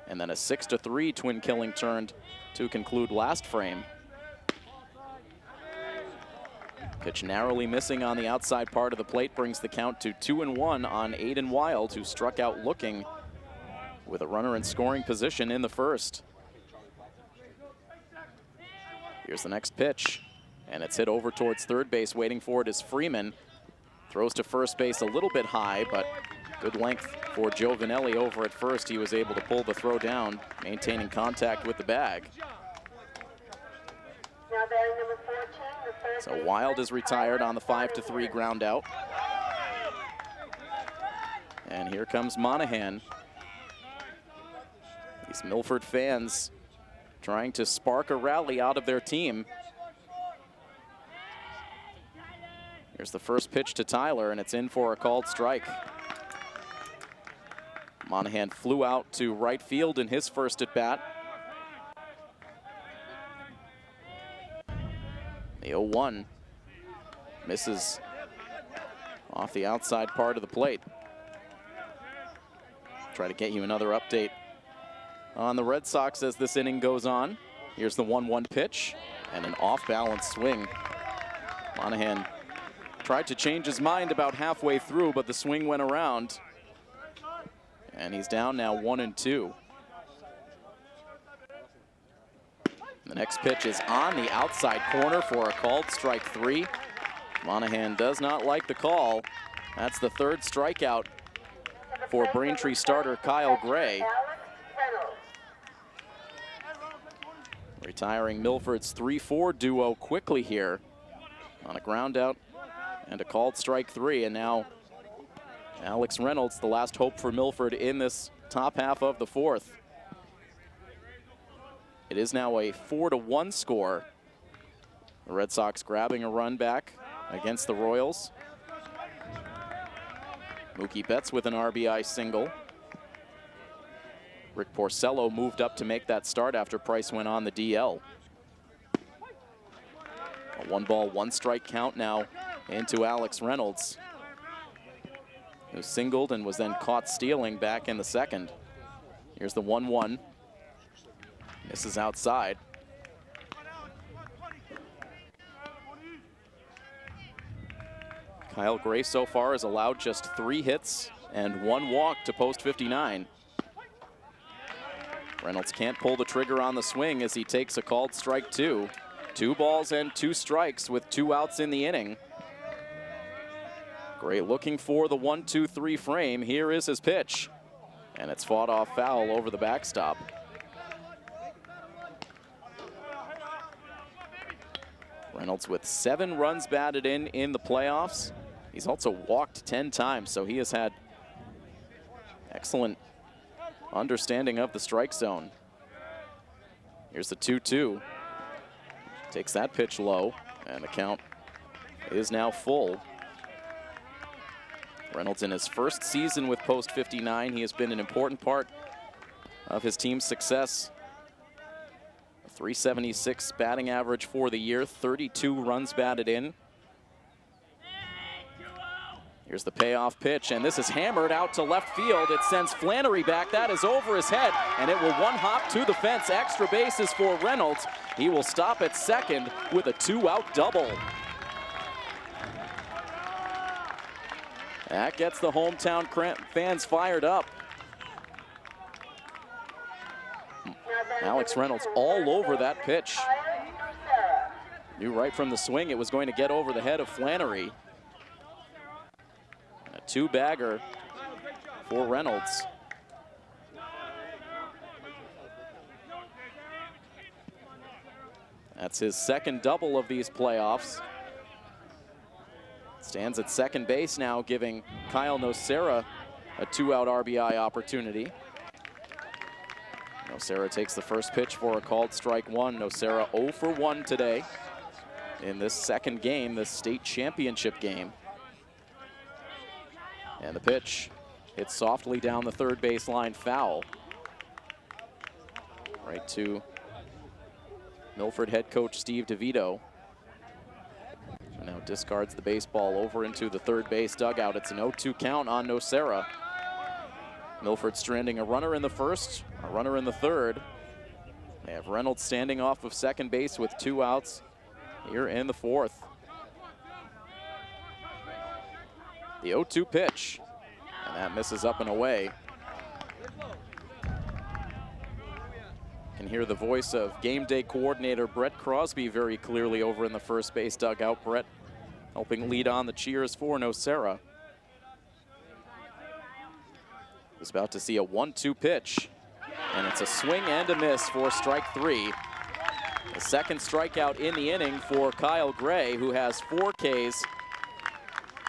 and then a 6-3 twin killing turned to conclude last frame. Pitch narrowly missing on the outside part of the plate brings the count to 2-1 on Aiden Wild, who struck out looking with a runner in scoring position in the first. Here's the next pitch, and it's hit over towards third base. Waiting for it is Freeman. Throws to first base a little bit high, but good length for Joe Vanelli over at first. He was able to pull the throw down, maintaining contact with the bag. Now batting number 14, the first So Wild is retired on the 5-3 ground out. And here comes Monahan. These Milford fans trying to spark a rally out of their team. Here's the first pitch to Tyler, and it's in for a called strike. Monahan flew out to right field in his first at bat. The 0-1 misses off the outside part of the plate. Try to get you another update on the Red Sox as this inning goes on. Here's the 1-1 pitch and an off-balance swing. Monahan tried to change his mind about halfway through, but the swing went around. And he's down now 1-2. The next pitch is on the outside corner for a called strike 3. Monahan does not like the call. That's the 3rd strikeout for Braintree starter Kyle Gray. Retiring Milford's 3-4 duo quickly here on a ground out and a called strike 3. And now Alex Reynolds, the last hope for Milford in this top half of the 4th. It is now a 4-1 score. The Red Sox grabbing a run back against the Royals. Mookie Betts with an RBI single. Rick Porcello moved up to make that start after Price went on the DL. A 1-ball, 1-strike count now into Alex Reynolds, who singled and was then caught stealing back in the second. Here's the 1-1. This is outside. Kyle Gray so far has allowed just 3 hits and 1 walk to post 59. Reynolds can't pull the trigger on the swing as he takes a called strike 2. 2 balls and 2 strikes with 2 outs in the inning. Gray looking for the 1-2-3 frame. Here is his pitch, and it's fought off foul over the backstop. Reynolds with 7 runs batted in the playoffs. He's also walked 10 times, so he has had excellent understanding of the strike zone. Here's the 2-2. Takes that pitch low, and the count is now full. Reynolds in his first season with post 59. He has been an important part of his team's success. A .376 batting average for the year, 32 runs batted in. Here's the payoff pitch, and this is hammered out to left field. It sends Flannery back. That is over his head, and it will one hop to the fence. Extra bases for Reynolds. He will stop at second with a 2-out double. That gets the hometown fans fired up. Alex Reynolds all over that pitch. Knew right from the swing it was going to get over the head of Flannery. A 2-bagger for Reynolds. That's his second double of these playoffs. Stands at second base now, giving Kyle Nocera a 2-out RBI opportunity. Nocera takes the first pitch for a called strike 1. Nocera 0 for 1 today in this second game, this state championship game. And the pitch hits softly down the third baseline, foul. Right to Milford head coach Steve DeVito. Now discards the baseball over into the third base dugout. It's an 0-2 count on Nocera. Milford stranding a runner in the first, a runner in the third. They have Reynolds standing off of second base with 2 outs here in the fourth. The 0-2 pitch, and that misses up and away. Can hear the voice of game day coordinator Brett Crosby very clearly over in the first base dugout. Brett helping lead on the cheers for Nocera. He's about to see a 1-2 pitch, and it's a swing and a miss for strike 3. The second strikeout in the inning for Kyle Gray, who has 4 Ks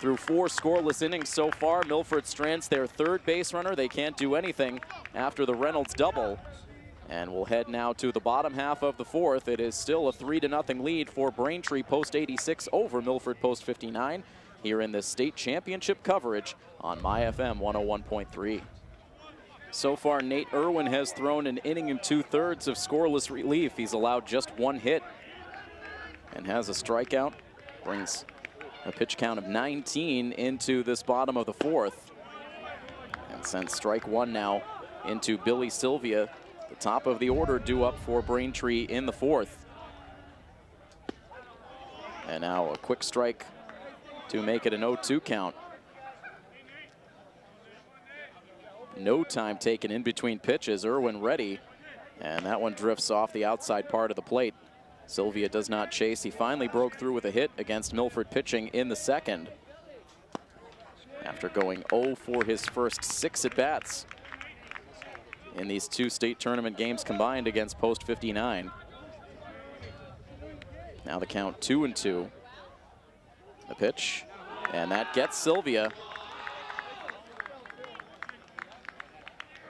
through 4 scoreless innings so far. Milford strands their third base runner. They can't do anything after the Reynolds double. And we'll head now to the bottom half of the fourth. It is still a 3-0 lead for Braintree Post 86 over Milford Post 59 here in this state championship coverage on MyFM 101.3. So far, Nate Irwin has thrown an inning and 2/3 of scoreless relief. He's allowed just 1 hit and has a strikeout. Brings a pitch count of 19 into this bottom of the fourth. And sends strike 1 now into Billy Sylvia. The top of the order due up for Braintree in the fourth. And now a quick strike to make it an 0-2 count. No time taken in between pitches. Irwin ready, and that one drifts off the outside part of the plate. Sylvia does not chase. He finally broke through with a hit against Milford pitching in the second, after going 0 for his first 6 at-bats in these 2 state tournament games combined against Post 59. Now the count 2-2. The pitch, and that gets Sylvia.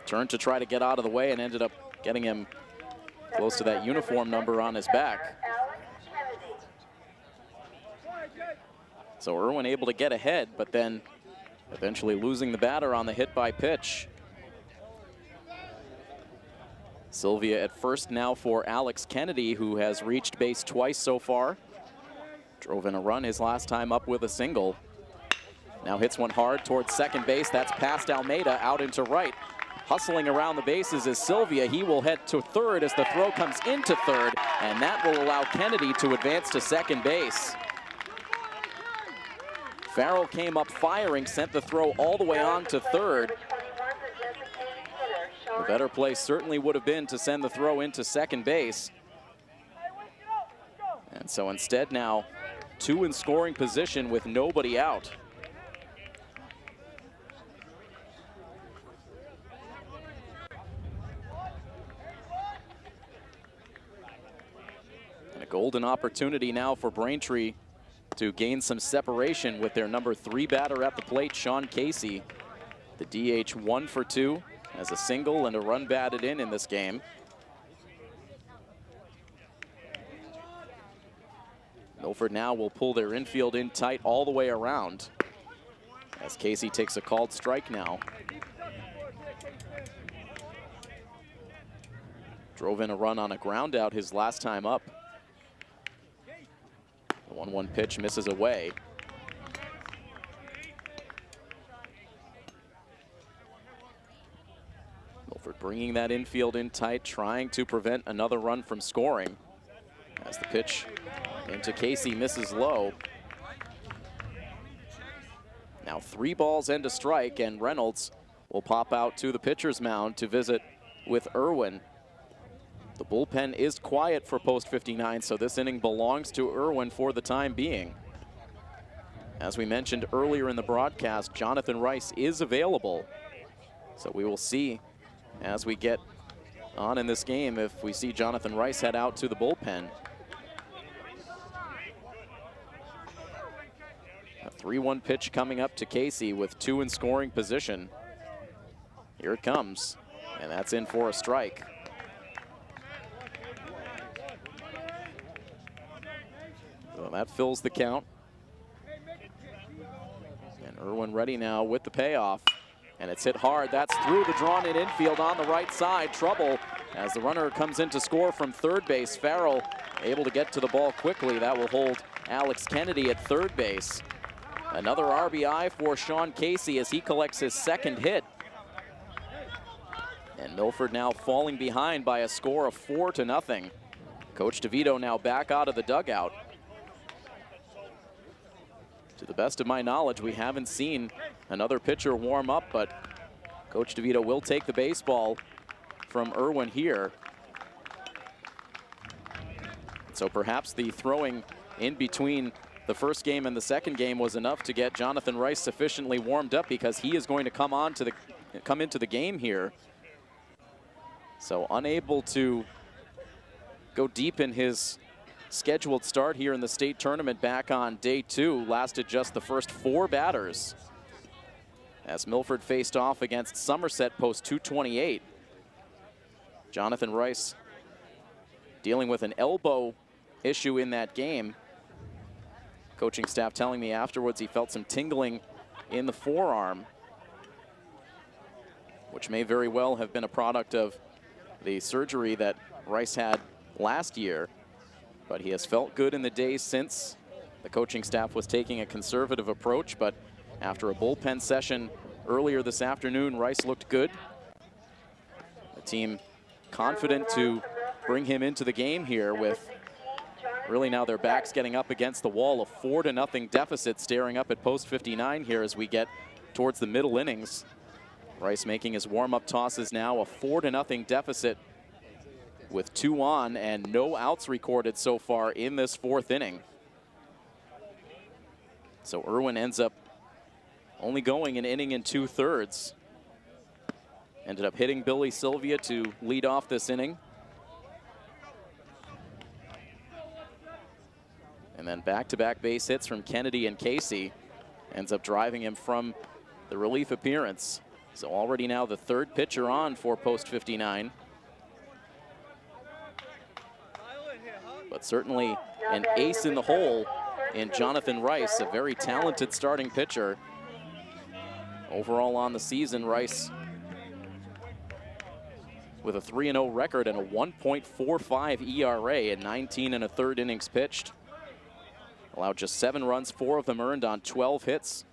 Turned to try to get out of the way and ended up getting him close to that uniform number on his back. So Irwin able to get ahead, but then eventually losing the batter on the hit by pitch. Sylvia at first now for Alex Kennedy, who has reached base twice so far. Drove in a run his last time up with a single. Now hits one hard towards second base. That's past Almeida, out into right. Hustling around the bases is Sylvia. He will head to third as the throw comes into third, and that will allow Kennedy to advance to second base. Farrell came up firing, sent the throw all the way on to third. The better play certainly would have been to send the throw into second base. And so instead now, 2 in scoring position with nobody out. And a golden opportunity now for Braintree to gain some separation with their number 3 batter at the plate, Sean Casey. The DH 1 for 2. Has a single and a run batted in this game. Milford now will pull their infield in tight all the way around as Casey takes a called strike now. Drove in a run on a ground out his last time up. The 1-1 pitch misses away. Milford bringing that infield in tight, trying to prevent another run from scoring. As the pitch into Casey misses low. Now 3 balls and a strike, and Reynolds will pop out to the pitcher's mound to visit with Irwin. The bullpen is quiet for post 59, so this inning belongs to Irwin for the time being. As we mentioned earlier in the broadcast, Jonathan Rice is available. So we will see as we get on in this game if we see Jonathan Rice head out to the bullpen. A 3-1 pitch coming up to Casey with 2 in scoring position. Here it comes, and that's in for a strike. So that fills the count. And Irwin ready now with the payoff. And it's hit hard. That's through the drawn-in infield on the right side. Trouble as the runner comes in to score from third base. Farrell able to get to the ball quickly. That will hold Alex Kennedy at third base. Another RBI for Sean Casey as he collects his second hit. And Milford now falling behind by a score of 4-0. Coach DeVito now back out of the dugout. To the best of my knowledge, we haven't seen another pitcher warm up, but Coach DeVito will take the baseball from Irwin here. So perhaps the throwing in between the first game and the second game was enough to get Jonathan Rice sufficiently warmed up, because he is going to come into the game here. So unable to go deep in his scheduled start here in the state tournament back on day 2, lasted just the first 4 batters as Milford faced off against Somerset post 228. Jonathan Rice dealing with an elbow issue in that game. Coaching staff telling me afterwards he felt some tingling in the forearm, which may very well have been a product of the surgery that Rice had last year. But he has felt good in the days since. The coaching staff was taking a conservative approach, but after a bullpen session earlier this afternoon, Rice looked good. The team confident to bring him into the game here with really now their backs getting up against the wall. A 4-0 deficit staring up at post 59 here as we get towards the middle innings. Rice making his warm-up tosses now. A 4-0 deficit with 2 on and no outs recorded so far in this 4th inning. So Irwin ends up only going an inning and 2/3. Ended up hitting Billy Sylvia to lead off this inning. And then back-to-back base hits from Kennedy and Casey ends up driving him from the relief appearance. So already now the 3rd pitcher on for post 59. But certainly an ace in the hole in Jonathan Rice, a very talented starting pitcher. Overall on the season, Rice with a 3-0 record and a 1.45 ERA in 19 1/3 innings pitched. Allowed just 7 runs, 4 of them earned on 12 hits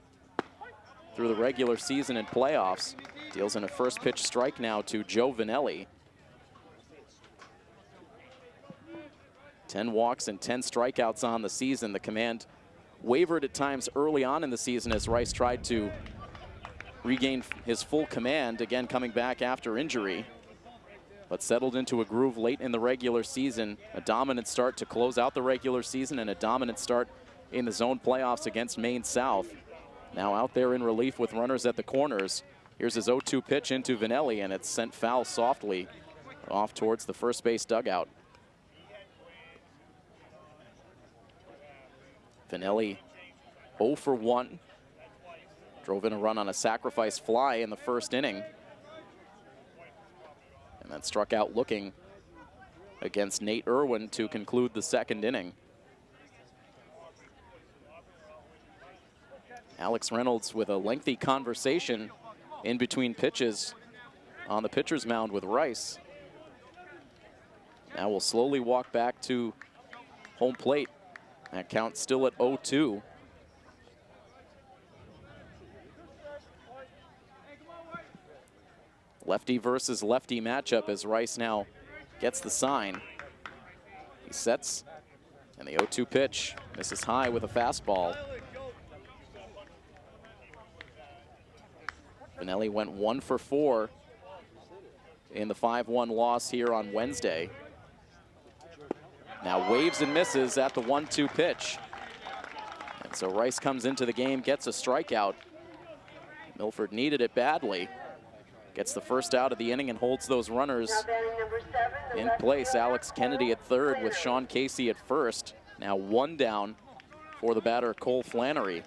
through the regular season and playoffs. Deals in a first pitch strike now to Joe Vanelli. 10 walks and 10 strikeouts on the season. The command wavered at times early on in the season as Rice tried to regain his full command, again coming back after injury, but settled into a groove late in the regular season. A dominant start to close out the regular season and a dominant start in the zone playoffs against Maine South. Now out there in relief with runners at the corners. Here's his 0-2 pitch into Vanelli, and it's sent foul softly off towards the first base dugout. Vanelli 0 for 1. Drove in a run on a sacrifice fly in the first inning. And then struck out looking against Nate Irwin to conclude the second inning. Alex Reynolds with a lengthy conversation in between pitches on the pitcher's mound with Rice. Now we'll slowly walk back to home plate. That count still at 0-2. Lefty versus lefty matchup as Rice now gets the sign. He sets, and the 0-2 pitch misses high with a fastball. Vanelli went 1 for 4 in the 5-1 loss here on Wednesday. Now waves and misses at the 1-2 pitch. And so Rice comes into the game, gets a strikeout. Milford needed it badly. Gets the first out of the inning and holds those runners in place. Alex Kennedy at third with Sean Casey at first. Now 1 down for the batter, Cole Flannery.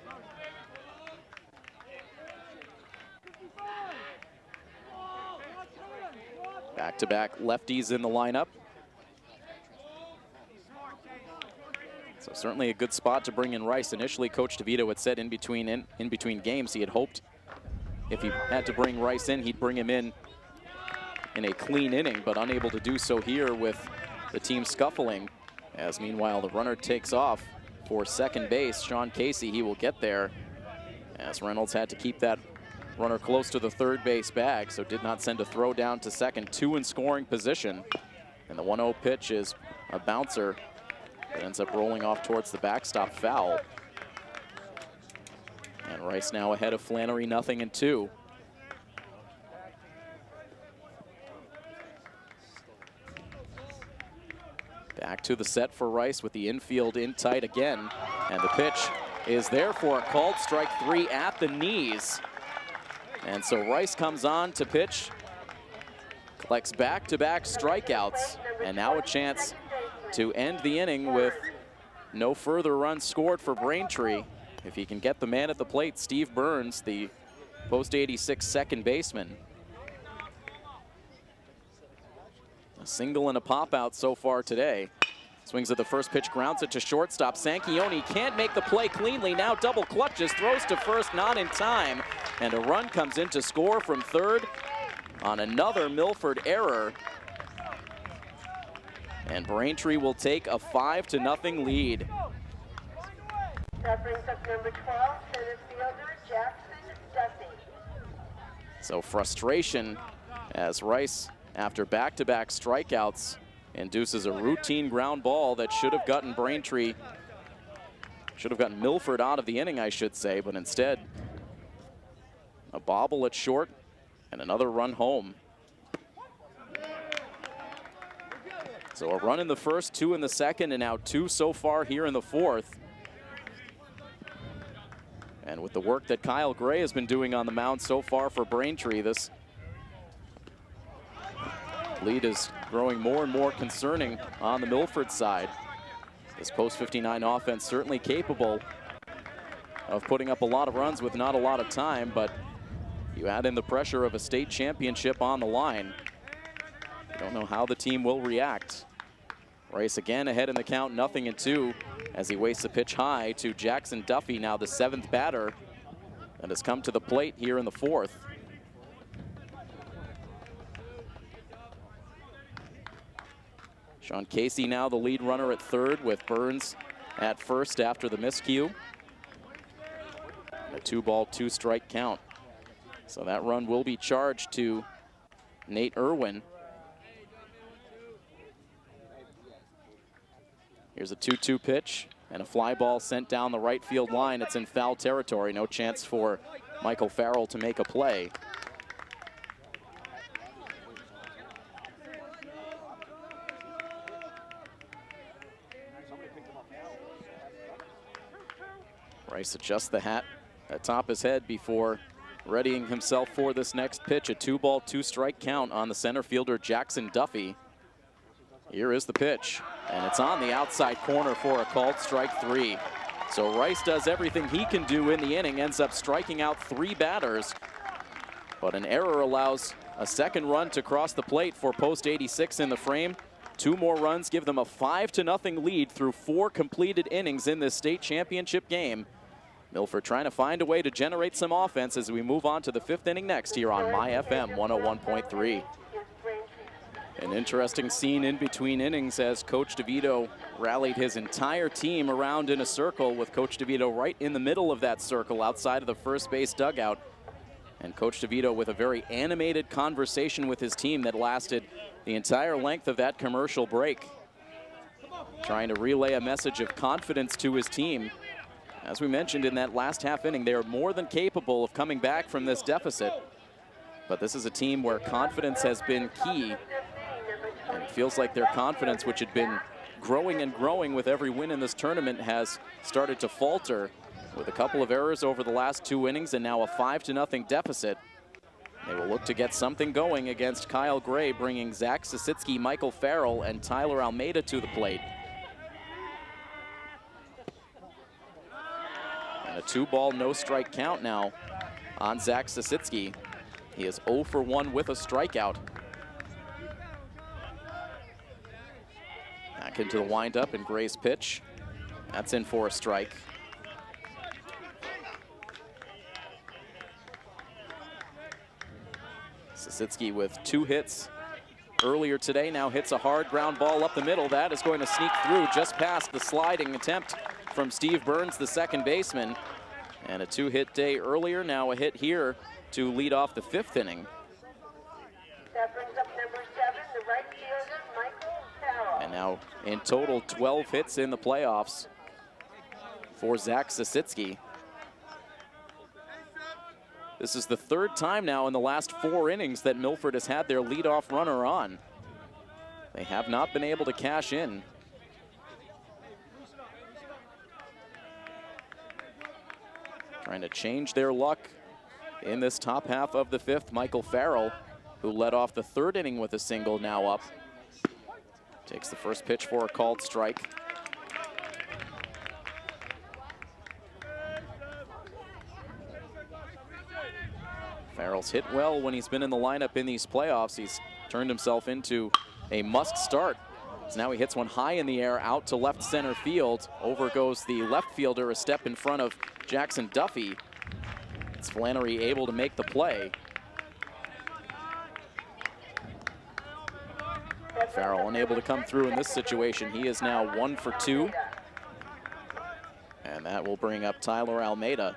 Back-to-back lefties in the lineup. So certainly a good spot to bring in Rice. Initially, Coach DeVito had said in between games he had hoped if he had to bring Rice in, he'd bring him in a clean inning, but unable to do so here with the team scuffling. As meanwhile, the runner takes off for second base. Sean Casey, he will get there, as Reynolds had to keep that runner close to the third base bag, so did not send a throw down to second. 2 in scoring position, and the 1-0 pitch is a bouncer that ends up rolling off towards the backstop, foul. And Rice now ahead of Flannery, 0-2. Back to the set for Rice with the infield in tight again. And the pitch is there for a called strike 3 at the knees. And so Rice comes on to pitch, collects back-to-back strikeouts, and now a chance to end the inning with no further runs scored for Braintree. If he can get the man at the plate, Steve Burns, the post 86 second baseman. A single and a pop out so far today. Swings at the first pitch, grounds it to shortstop. Sanchioni can't make the play cleanly. Now double clutches, throws to first, not in time. And a run comes in to score from third on another Milford error. And Braintree will take a 5-0 lead. That brings up number 12, center fielder Jackson Duffy. So frustration as Rice, after back-to-back strikeouts, induces a routine ground ball that should have gotten Milford out of the inning, I should say, but instead a bobble at short and another run home. So a run in the first, 2 in the second, and now 2 so far here in the fourth. And with the work that Kyle Gray has been doing on the mound so far for Braintree, this lead is growing more and more concerning on the Milford side. This post 59 offense certainly capable of putting up a lot of runs with not a lot of time, but you add in the pressure of a state championship on the line. You don't know how the team will react. Rice again ahead in the count, 0-2, as he wastes a pitch high to Jackson Duffy, now the 7th batter that has come to the plate here in the fourth. Sean Casey now the lead runner at third, with Burns at first after the miscue. A 2-ball, 2-strike count. So that run will be charged to Nate Irwin. Here's a 2-2 pitch and a fly ball sent down the right field line. It's in foul territory. No chance for Michael Farrell to make a play. Rice adjusts the hat atop his head before readying himself for this next pitch. A 2-ball, 2-strike count on the center fielder Jackson Duffy. Here is the pitch, and it's on the outside corner for a called strike 3. So Rice does everything he can do in the inning, ends up striking out 3 batters, but an error allows a second run to cross the plate for Post 86 in the frame. 2 more runs give them a 5-0 lead through 4 completed innings in this state championship game. Milford trying to find a way to generate some offense as we move on to the 5th inning next here on My FM 101.3. An interesting scene in between innings as Coach DeVito rallied his entire team around in a circle, with Coach DeVito right in the middle of that circle outside of the first base dugout. And Coach DeVito with a very animated conversation with his team that lasted the entire length of that commercial break, trying to relay a message of confidence to his team. As we mentioned in that last half inning, they are more than capable of coming back from this deficit. But this is a team where confidence has been key. And it feels like their confidence, which had been growing and growing with every win in this tournament, has started to falter with a couple of errors over the last 2 innings and now a 5-0 deficit. They will look to get something going against Kyle Gray, bringing Zach Sasitsky, Michael Farrell, and Tyler Almeida to the plate. And a 2-ball, no-strike count now on Zach Sasitsky. He is 0 for 1 with a strikeout. Back into the windup and Gray's pitch. That's in for a strike. Sasitsky with 2 hits earlier today, now hits a hard ground ball up the middle. That is going to sneak through just past the sliding attempt from Steve Burns, the second baseman. And a 2-hit day earlier, now a hit here to lead off the 5th inning. That brings up number 7, the right fielder, Michael Farrell. And now in total 12 hits in the playoffs for Zach Sasitsky. This is the 3rd time now in the last 4 innings that Milford has had their leadoff runner on. They have not been able to cash in. Trying to change their luck in this top half of the 5th. Michael Farrell, who led off the 3rd inning with a single, now up. Takes the first pitch for a called strike. Farrell's hit well when he's been in the lineup in these playoffs. He's turned himself into a must start. So now he hits one high in the air out to left center field. Over goes the left fielder a step in front of Jackson Duffy. It's Flannery able to make the play. Farrell unable to come through in this situation. He is now 1 for 2. And that will bring up Tyler Almeida.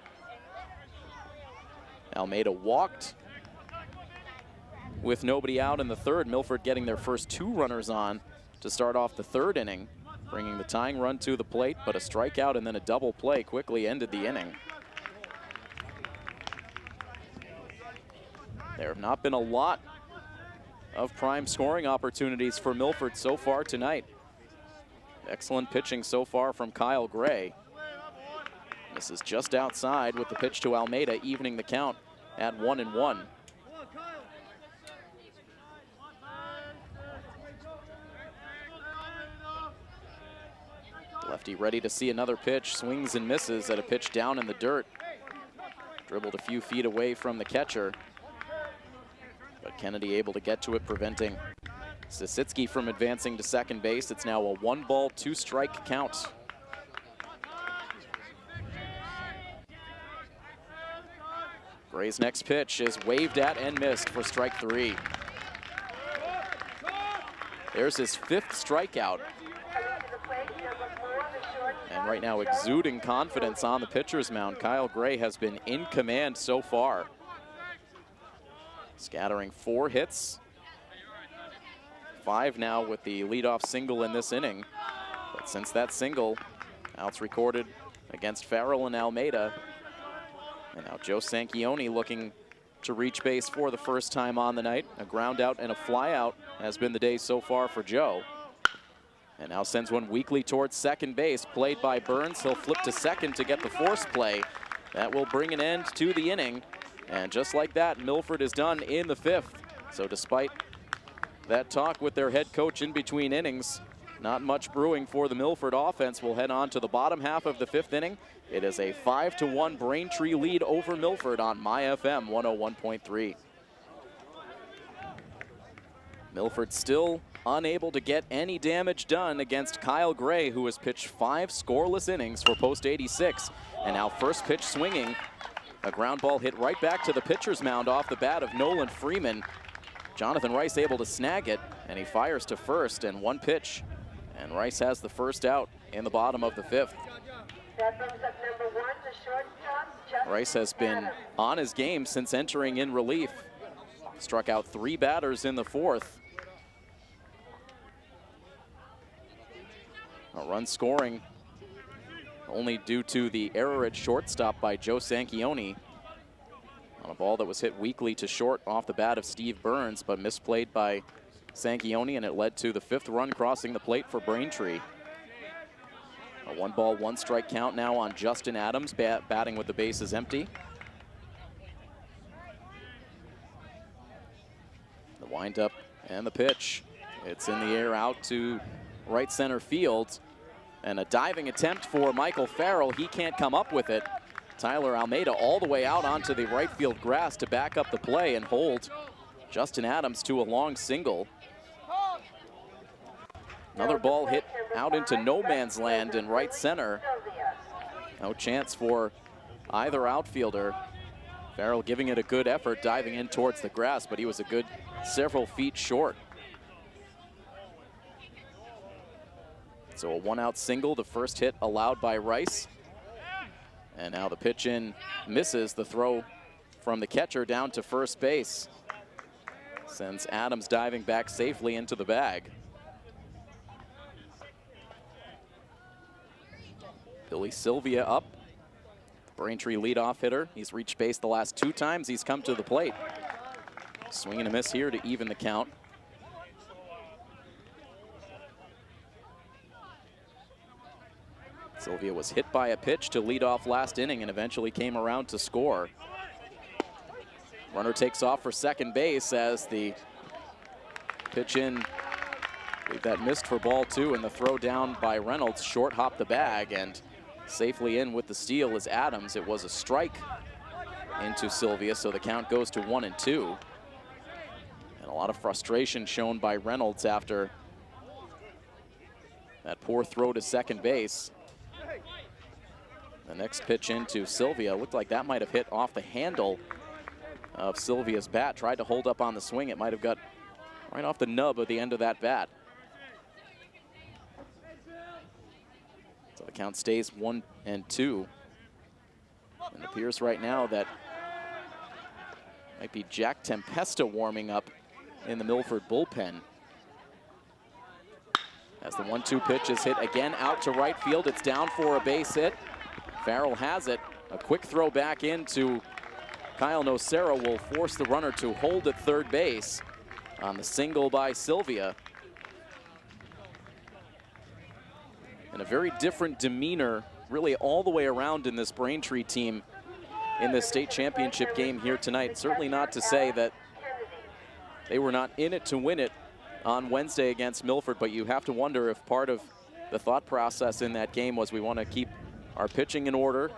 Almeida walked with nobody out in the 3rd. Milford getting their first 2 runners on to start off the 3rd inning, bringing the tying run to the plate, but a strikeout and then a double play quickly ended the inning. There have not been a lot of prime scoring opportunities for Milford so far tonight. Excellent pitching so far from Kyle Gray. This is just outside with the pitch to Almeida, evening the count at 1-1. Lefty ready to see another pitch, swings and misses at a pitch down in the dirt. Dribbled a few feet away from the catcher, but Kennedy able to get to it, preventing Sasitsky from advancing to second base. It's now a 1-ball, 2-strike count. Gray's next pitch is waved at and missed for strike 3. There's his 5th strikeout. Coming to the plate, number 4, the shortstop. And right now exuding confidence on the pitcher's mound. Kyle Gray has been in command so far. Scattering 4 hits. 5 now with the leadoff single in this inning. But since that single, outs recorded against Farrell and Almeida. And now Joe Sanchioni looking to reach base for the first time on the night. A ground out and a fly out has been the day so far for Joe. And now sends one weakly towards second base, played by Burns. He'll flip to second to get the force play. That will bring an end to the inning. And just like that, Milford is done in the 5th. So despite that talk with their head coach in between innings, not much brewing for the Milford offense. We'll head on to the bottom half of the 5th inning. It is a 5-1 Braintree lead over Milford on MyFM 101.3. Milford still unable to get any damage done against Kyle Gray, who has pitched 5 scoreless innings for Post 86. And now first pitch swinging. A ground ball hit right back to the pitcher's mound off the bat of Nolan Freeman. Jonathan Rice able to snag it, and he fires to first, and 1 pitch. And Rice has the first out in the bottom of the 5th. That brings up number 1, the shortstop, Justin Rice has been Adams. on his game since entering in relief. Struck out 3 batters in the 4th. A run scoring only due to the error at shortstop by Joe Sanchioni on a ball that was hit weakly to short off the bat of Steve Burns, but misplayed by Sanchioni, and it led to the 5th run crossing the plate for Braintree. A 1-ball, 1-strike count now on Justin Adams, batting with the bases empty. The windup and the pitch. It's in the air out to right center field. And a diving attempt for Michael Farrell. He can't come up with it. Tyler Almeida all the way out onto the right field grass to back up the play and hold Justin Adams to a long single. Another ball hit out into no man's land in right center. No chance for either outfielder. Farrell giving it a good effort, diving in towards the grass, but he was a good several feet short. So a 1-out single, the first hit allowed by Rice. And now the pitch in misses. The throw from the catcher down to first base sends Adams diving back safely into the bag. Billy Sylvia up, Braintree leadoff hitter. He's reached base the last 2 times he's come to the plate. Swing and a miss here to even the count. Sylvia was hit by a pitch to lead off last inning and eventually came around to score. Runner takes off for second base as the pitch in, I believe that missed for ball 2, and the throw down by Reynolds short hopped the bag, and safely in with the steal is Adams. It was a strike into Sylvia, so the count goes to 1-2. And a lot of frustration shown by Reynolds after that poor throw to second base. The next pitch into Sylvia looked like that might have hit off the handle of Sylvia's bat. Tried to hold up on the swing. It might have got right off the nub of the end of that bat. So the count stays 1-2. And it appears right now that might be Jack Tempesta warming up in the Milford bullpen. As the 1-2 pitch is hit again out to right field, it's down for a base hit. Farrell has it. A quick throw back into Kyle Nocera will force the runner to hold at third base on the single by Sylvia. And a very different demeanor really all the way around in this Braintree team in this state championship game here tonight. Certainly not to say that they were not in it to win it on Wednesday against Milford, but you have to wonder if part of the thought process in that game was we want to keep our pitching in order,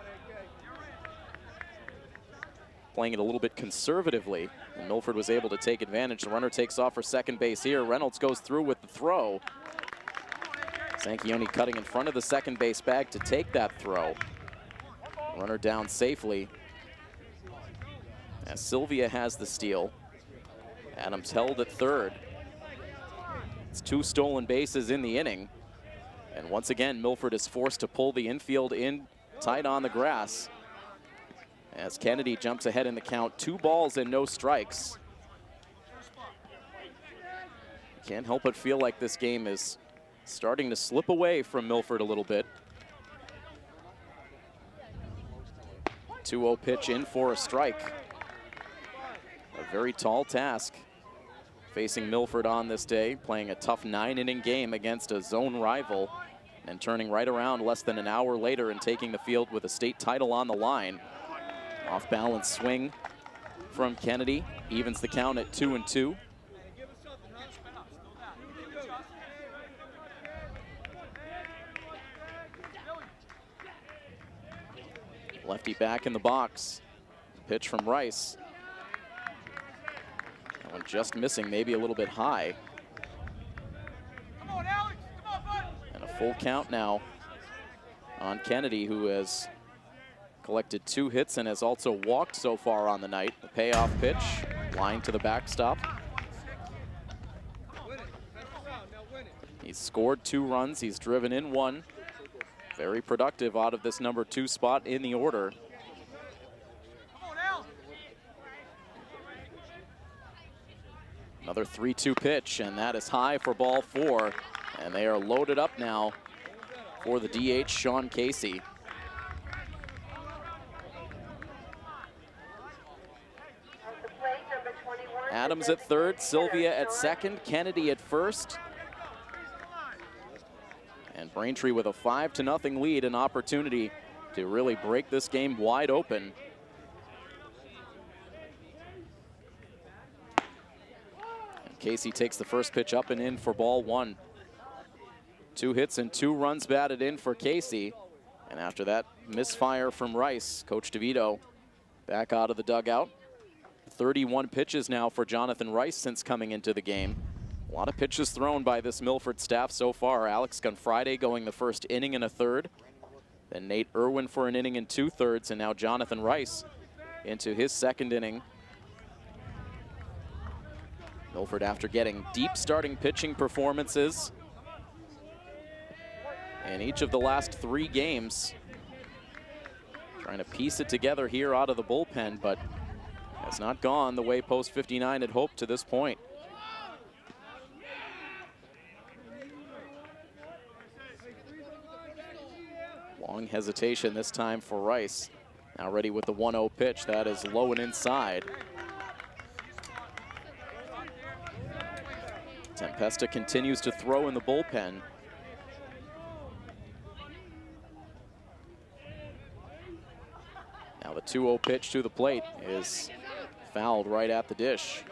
playing it a little bit conservatively, and Milford was able to take advantage. The runner takes off for second base here. Reynolds goes through with the throw. Sanchioni cutting in front of the second base bag to take that throw. Runner down safely as Sylvia has the steal. Adams held at third. It's 2 stolen bases in the inning. And once again, Milford is forced to pull the infield in tight on the grass as Kennedy jumps ahead in the count. 2 balls and no strikes. Can't help but feel like this game is starting to slip away from Milford a little bit. 2-0 pitch in for a strike. A very tall task facing Milford on this day, playing a tough 9-inning game against a zone rival and turning right around less than an hour later and taking the field with a state title on the line. Off balance swing from Kennedy evens the count at 2-2. Lefty back in the box. Pitch from Rice. That one just missing, maybe a little bit high. And a full count now on Kennedy, who has collected 2 hits and has also walked so far on the night. The payoff pitch, line to the backstop. He's scored 2 runs, he's driven in 1. Very productive out of this number 2 spot in the order. Another 3-2 pitch, and that is high for ball 4. And they are loaded up now for the DH, Sean Casey. Adams at third, Sylvia at second, Kennedy at first. And Braintree with a 5-0 lead, an opportunity to really break this game wide open. And Casey takes the first pitch up and in for ball 1. 2 hits and 2 runs batted in for Casey. And after that misfire from Rice, Coach DeVito back out of the dugout. 31 pitches now for Jonathan Rice since coming into the game. A lot of pitches thrown by this Milford staff so far. Alex Gunfriday going the first inning and a third. Then Nate Irwin for an inning and 2/3. And now Jonathan Rice into his second inning. Milford, after getting deep starting pitching performances in each of the last 3 games, trying to piece it together here out of the bullpen, but has not gone the way Post 59 had hoped to this point. Long hesitation this time for Rice. Now ready with the 1-0 pitch. That is low and inside. Tempesta continues to throw in the bullpen. Now the 2-0 pitch to the plate is fouled right at the dish.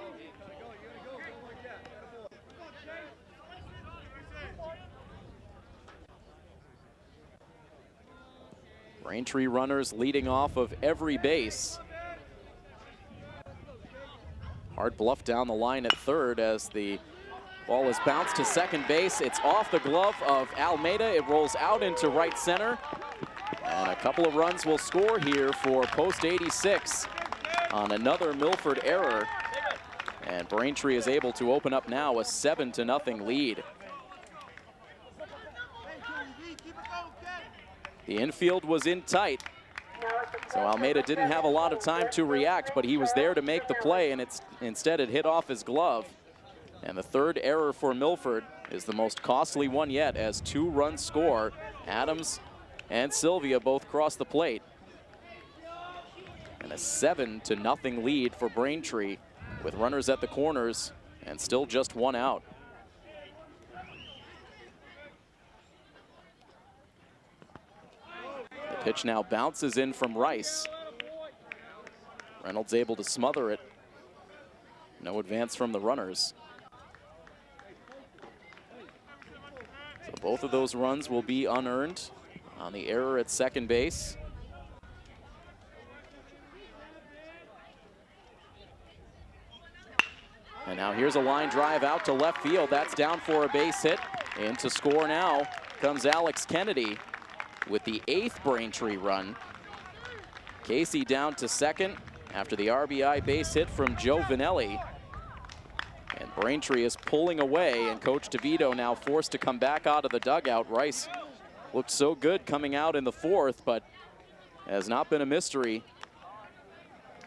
Braintree runners leading off of every base. Hard bluff down the line at third as the ball is bounced to second base. It's off the glove of Almeida. It rolls out into right center. And a couple of runs will score here for Post 86 on another Milford error. And Braintree is able to open up now a 7-0 lead. The infield was in tight, so Almeida didn't have a lot of time to react, but he was there to make the play, and instead it hit off his glove. And the third error for Milford is the most costly one yet, as 2 runs score. Adams and Sylvia both cross the plate. And a 7-0 lead for Braintree with runners at the corners and still just 1 out. The pitch now bounces in from Rice. Reynolds able to smother it. No advance from the runners. So both of those runs will be unearned on the error at second base. And now here's a line drive out to left field. That's down for a base hit. In to score now comes Alex Kennedy with the 8th Braintree run. Casey down to second after the RBI base hit from Joe Vanelli. And Braintree is pulling away, and Coach DeVito now forced to come back out of the dugout. Rice looked so good coming out in the fourth, but has not been a mystery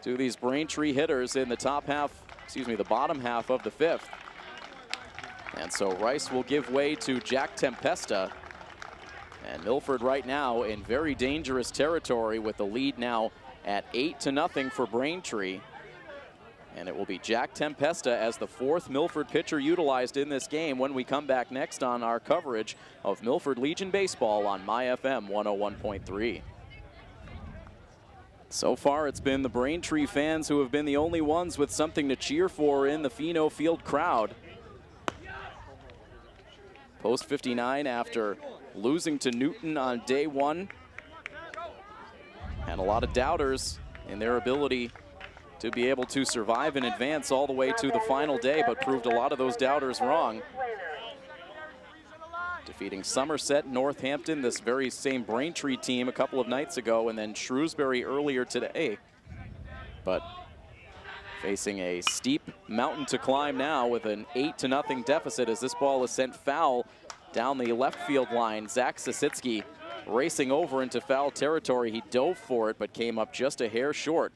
to these Braintree hitters in the the bottom half of the fifth. And so Rice will give way to Jack Tempesta. And Milford right now in very dangerous territory with the lead now at 8-0 for Braintree. And it will be Jack Tempesta as the fourth Milford pitcher utilized in this game when we come back next on our coverage of Milford Legion Baseball on MyFM 101.3. So far, it's been the Braintree fans who have been the only ones with something to cheer for in the Pheno Field crowd. Post 59 after losing to Newton on day one. And a lot of doubters in their ability to be able to survive and advance all the way to the final day, but proved a lot of those doubters wrong. Defeating Somerset, Northampton, this very same Braintree team a couple of nights ago, and then Shrewsbury earlier today. But facing a steep mountain to climb now with an 8-0 deficit as this ball is sent foul down the left field line. Zach Sasitsky racing over into foul territory. He dove for it, but came up just a hair short.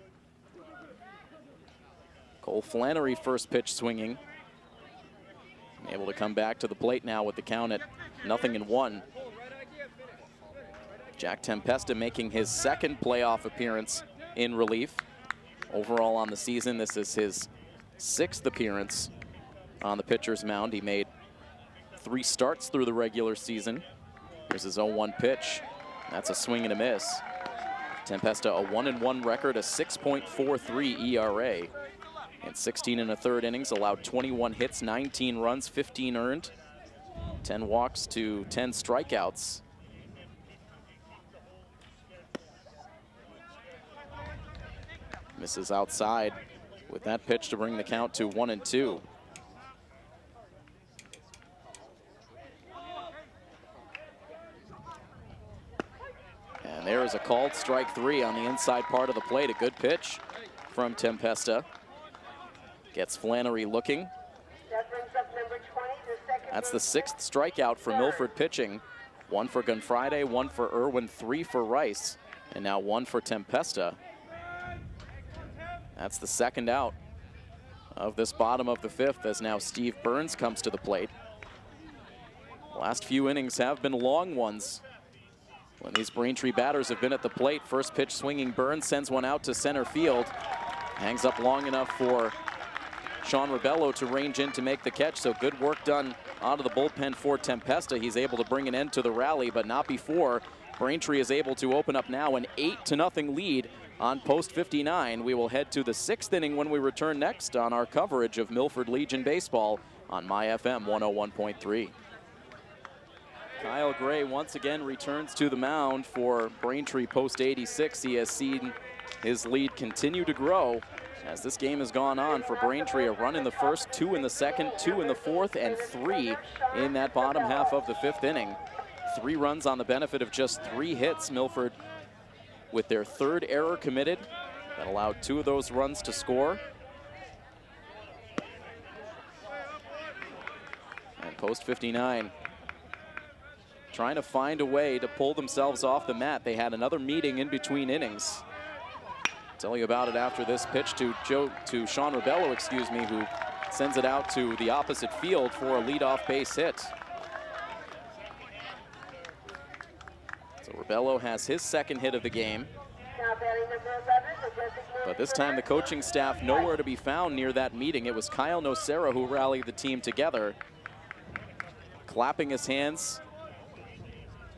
Cole Flannery first pitch swinging. Able to come back to the plate now with the count at 0-1. Jack Tempesta making his second playoff appearance in relief. Overall on the season, this is his 6th appearance on the pitcher's mound. He made 3 starts through the regular season. Here's his 0-1 pitch. That's a swing and a miss. Tempesta a 1-1 record, a 6.43 ERA. In 16 1/3 innings, allowed 21 hits, 19 runs, 15 earned, 10 walks to 10 strikeouts. Misses outside with that pitch to bring the count to 1-2. And there is a called strike 3 on the inside part of the plate. A good pitch from Tempesta. Gets Flannery looking. That brings up number 20, the second. That's the 6th strikeout for Milford pitching. 1 for Gunfriday, 1 for Irwin, 3 for Rice, and now 1 for Tempesta. That's the 2nd out of this bottom of the 5th as now Steve Burns comes to the plate. Last few innings have been long ones when these Braintree batters have been at the plate. First pitch swinging, Burns sends one out to center field. Hangs up long enough for Sean Rebello to range in to make the catch, so good work done out of the bullpen for Tempesta. He's able to bring an end to the rally, but not before Braintree is able to open up now an 8-0 lead on post 59. We will head to the 6th inning when we return next on our coverage of Milford Legion Baseball on MyFM 101.3. Kyle Gray once again returns to the mound for Braintree post 86. He has seen his lead continue to grow as this game has gone on for Braintree. A run in the first, 2 in the second, 2 in the fourth, and 3 in that bottom half of the 5th inning. 3 runs on the benefit of just 3 hits. Milford with their 3rd error committed. That allowed 2 of those runs to score. And post 59 trying to find a way to pull themselves off the mat. They had another meeting in between innings. Tell you about it after this pitch to Sean Rebello, who sends it out to the opposite field for a leadoff base hit. So Rebello has his 2nd hit of the game. But this time the coaching staff nowhere to be found near that meeting. It was Kyle Nocera who rallied the team together, clapping his hands,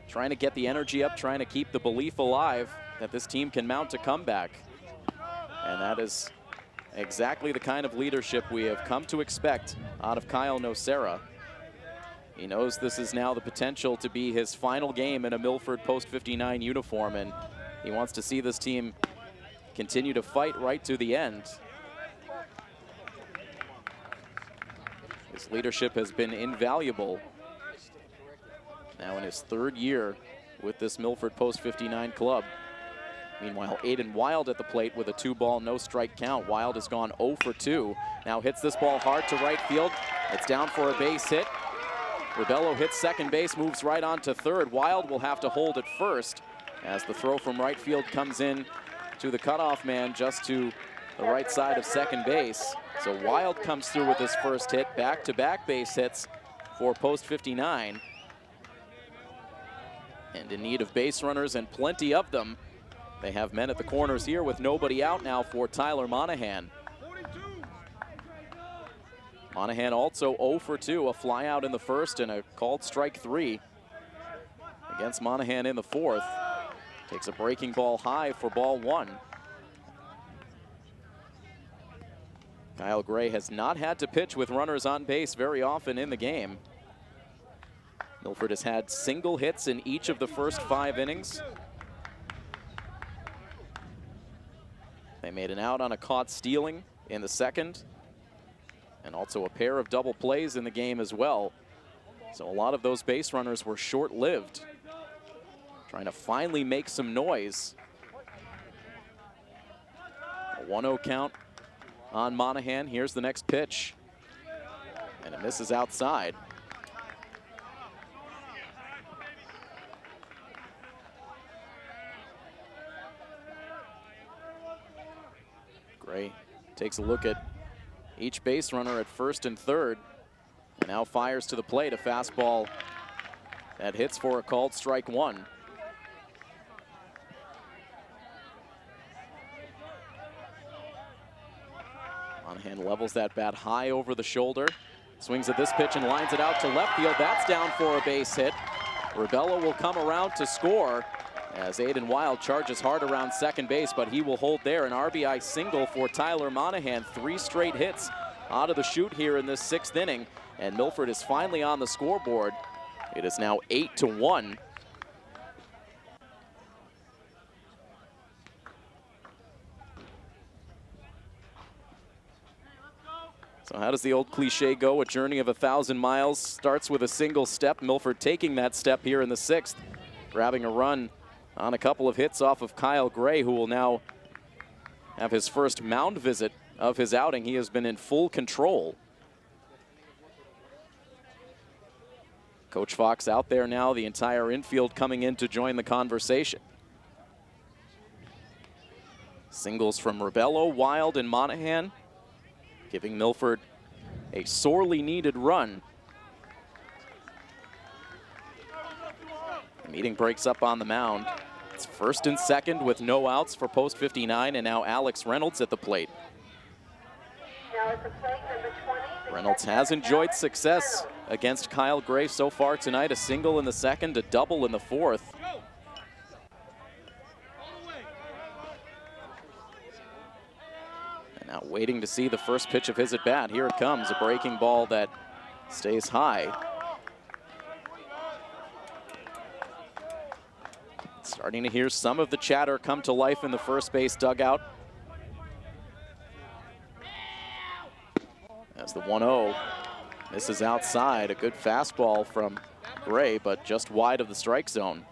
trying to get the energy up, trying to keep the belief alive that this team can mount a comeback. And that is exactly the kind of leadership we have come to expect out of Kyle Nocera. He knows this is now the potential to be his final game in a Milford post 59 uniform, and he wants to see this team continue to fight right to the end. His leadership has been invaluable. Now in his 3rd year with this Milford post 59 club. Meanwhile, Aiden Wild at the plate with a 2-ball, no strike count. Wild has gone 0 for 2. Now hits this ball hard to right field. It's down for a base hit. Rebello hits second base, moves right on to third. Wild will have to hold at first as the throw from right field comes in to the cutoff man just to the right side of second base. So Wild comes through with his first hit, back-to-back base hits for Post 59. And in need of base runners, and plenty of them. They have men at the corners here with nobody out now for Tyler Monahan. Monahan also 0 for 2, a fly out in the first and a called strike 3 against Monahan in the fourth. Takes a breaking ball high for ball 1. Kyle Gray has not had to pitch with runners on base very often in the game. Milford has had single hits in each of the first 5 innings. They made an out on a caught stealing in the second, and also a pair of double plays in the game as well. So a lot of those base runners were short-lived. Trying to finally make some noise. A 1-0 count on Monahan. Here's the next pitch, and it misses outside. Gray takes a look at each base runner at first and third, and now fires to the plate. A fastball that hits for a called strike 1. Monahan levels that bat high over the shoulder, swings at this pitch and lines it out to left field. That's down for a base hit. Rebello will come around to score as Aiden Wild charges hard around second base, but he will hold there. An RBI single for Tyler Monahan. 3 straight hits out of the chute here in this 6th inning, and Milford is finally on the scoreboard. It is now 8-1. So how does the old cliche go? A journey of 1,000 miles starts with a single step. Milford taking that step here in the 6th, grabbing a run on a couple of hits off of Kyle Gray, who will now have his first mound visit of his outing. He has been in full control. Coach Fox out there now, the entire infield coming in to join the conversation. Singles from Rebello, Wild, and Monahan, giving Milford a sorely needed run. The meeting breaks up on the mound. It's first and second with no outs for Post 59, and now Alex Reynolds at the plate. Now at the plate, number 20. Reynolds has enjoyed success against Kyle Gray so far tonight. A single in the second, a double in the fourth. And now waiting to see the first pitch of his at bat. Here it comes, a breaking ball that stays high. Starting to hear some of the chatter come to life in the first base dugout. As the 1-0 misses outside. A good fastball from Gray, but just wide of the strike zone.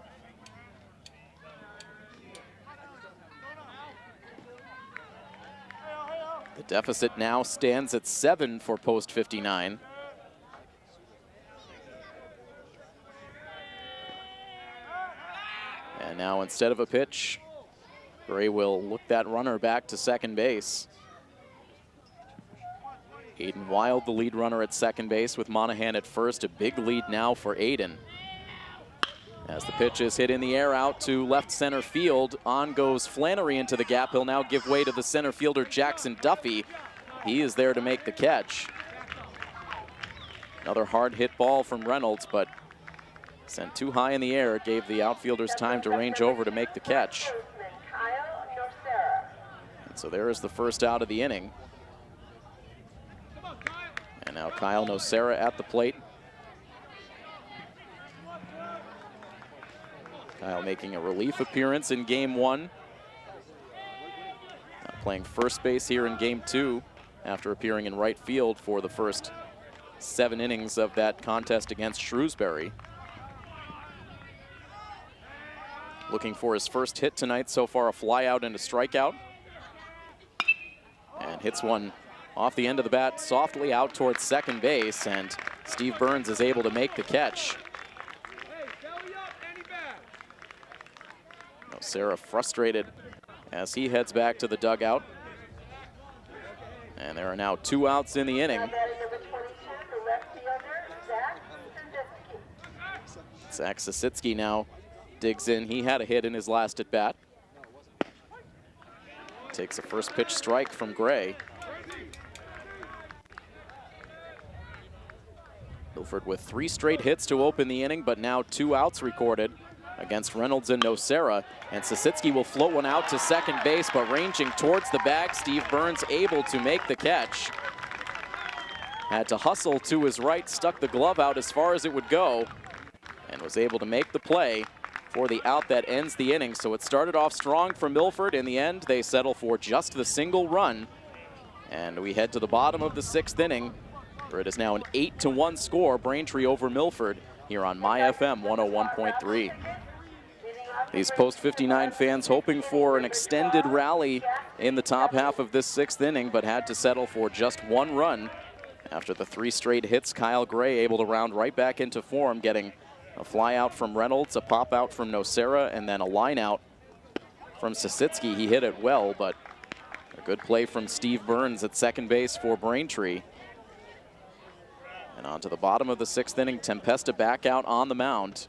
The deficit now stands at 7 for Post 59. And now instead of a pitch, Gray will look that runner back to second base. Aiden Wild, the lead runner at second base with Monahan at first. A big lead now for Aiden. As the pitch is hit in the air out to left center field, on goes Flannery into the gap. He'll now give way to the center fielder Jackson Duffy. He is there to make the catch. Another hard hit ball from Reynolds, but sent too high in the air. It gave the outfielders time to range over to make the catch. And so there is the first out of the inning. And now Kyle Nocera at the plate. Kyle making a relief appearance in game 1. Now playing first base here in game 2 after appearing in right field for the first 7 innings of that contest against Shrewsbury. looking for his first hit tonight. So far, a fly out and a strikeout. And hits one off the end of the bat softly out towards second base, and Steve Burns is able to make the catch. Sarah frustrated as he heads back to the dugout. And there are now 2 outs in the inning. Zach Sasitsky now digs in. He had a hit in his last at bat. Takes a first pitch strike from Gray. Milford with 3 straight hits to open the inning, but now 2 outs recorded against Reynolds and Nocera. And Sasitsky will float one out to second base, but ranging towards the bag, Steve Burns able to make the catch. Had to hustle to his right, stuck the glove out as far as it would go, and was able to make the play for the out that ends the inning. So it started off strong for Milford. In the end, they settle for just the single run. And we head to the bottom of the 6th inning, where it is now an 8-1 score, Braintree over Milford, here on My FM 101.3. These Post 59 fans hoping for an extended rally in the top half of this 6th inning, but had to settle for just 1 run after the 3 straight hits. Kyle Gray able to round right back into form, getting a fly out from Reynolds, a pop out from Nocera, and then a line out from Sasitsky. He hit it well, but a good play from Steve Burns at second base for Braintree. And on to the bottom of the 6th inning, Tempesta back out on the mound.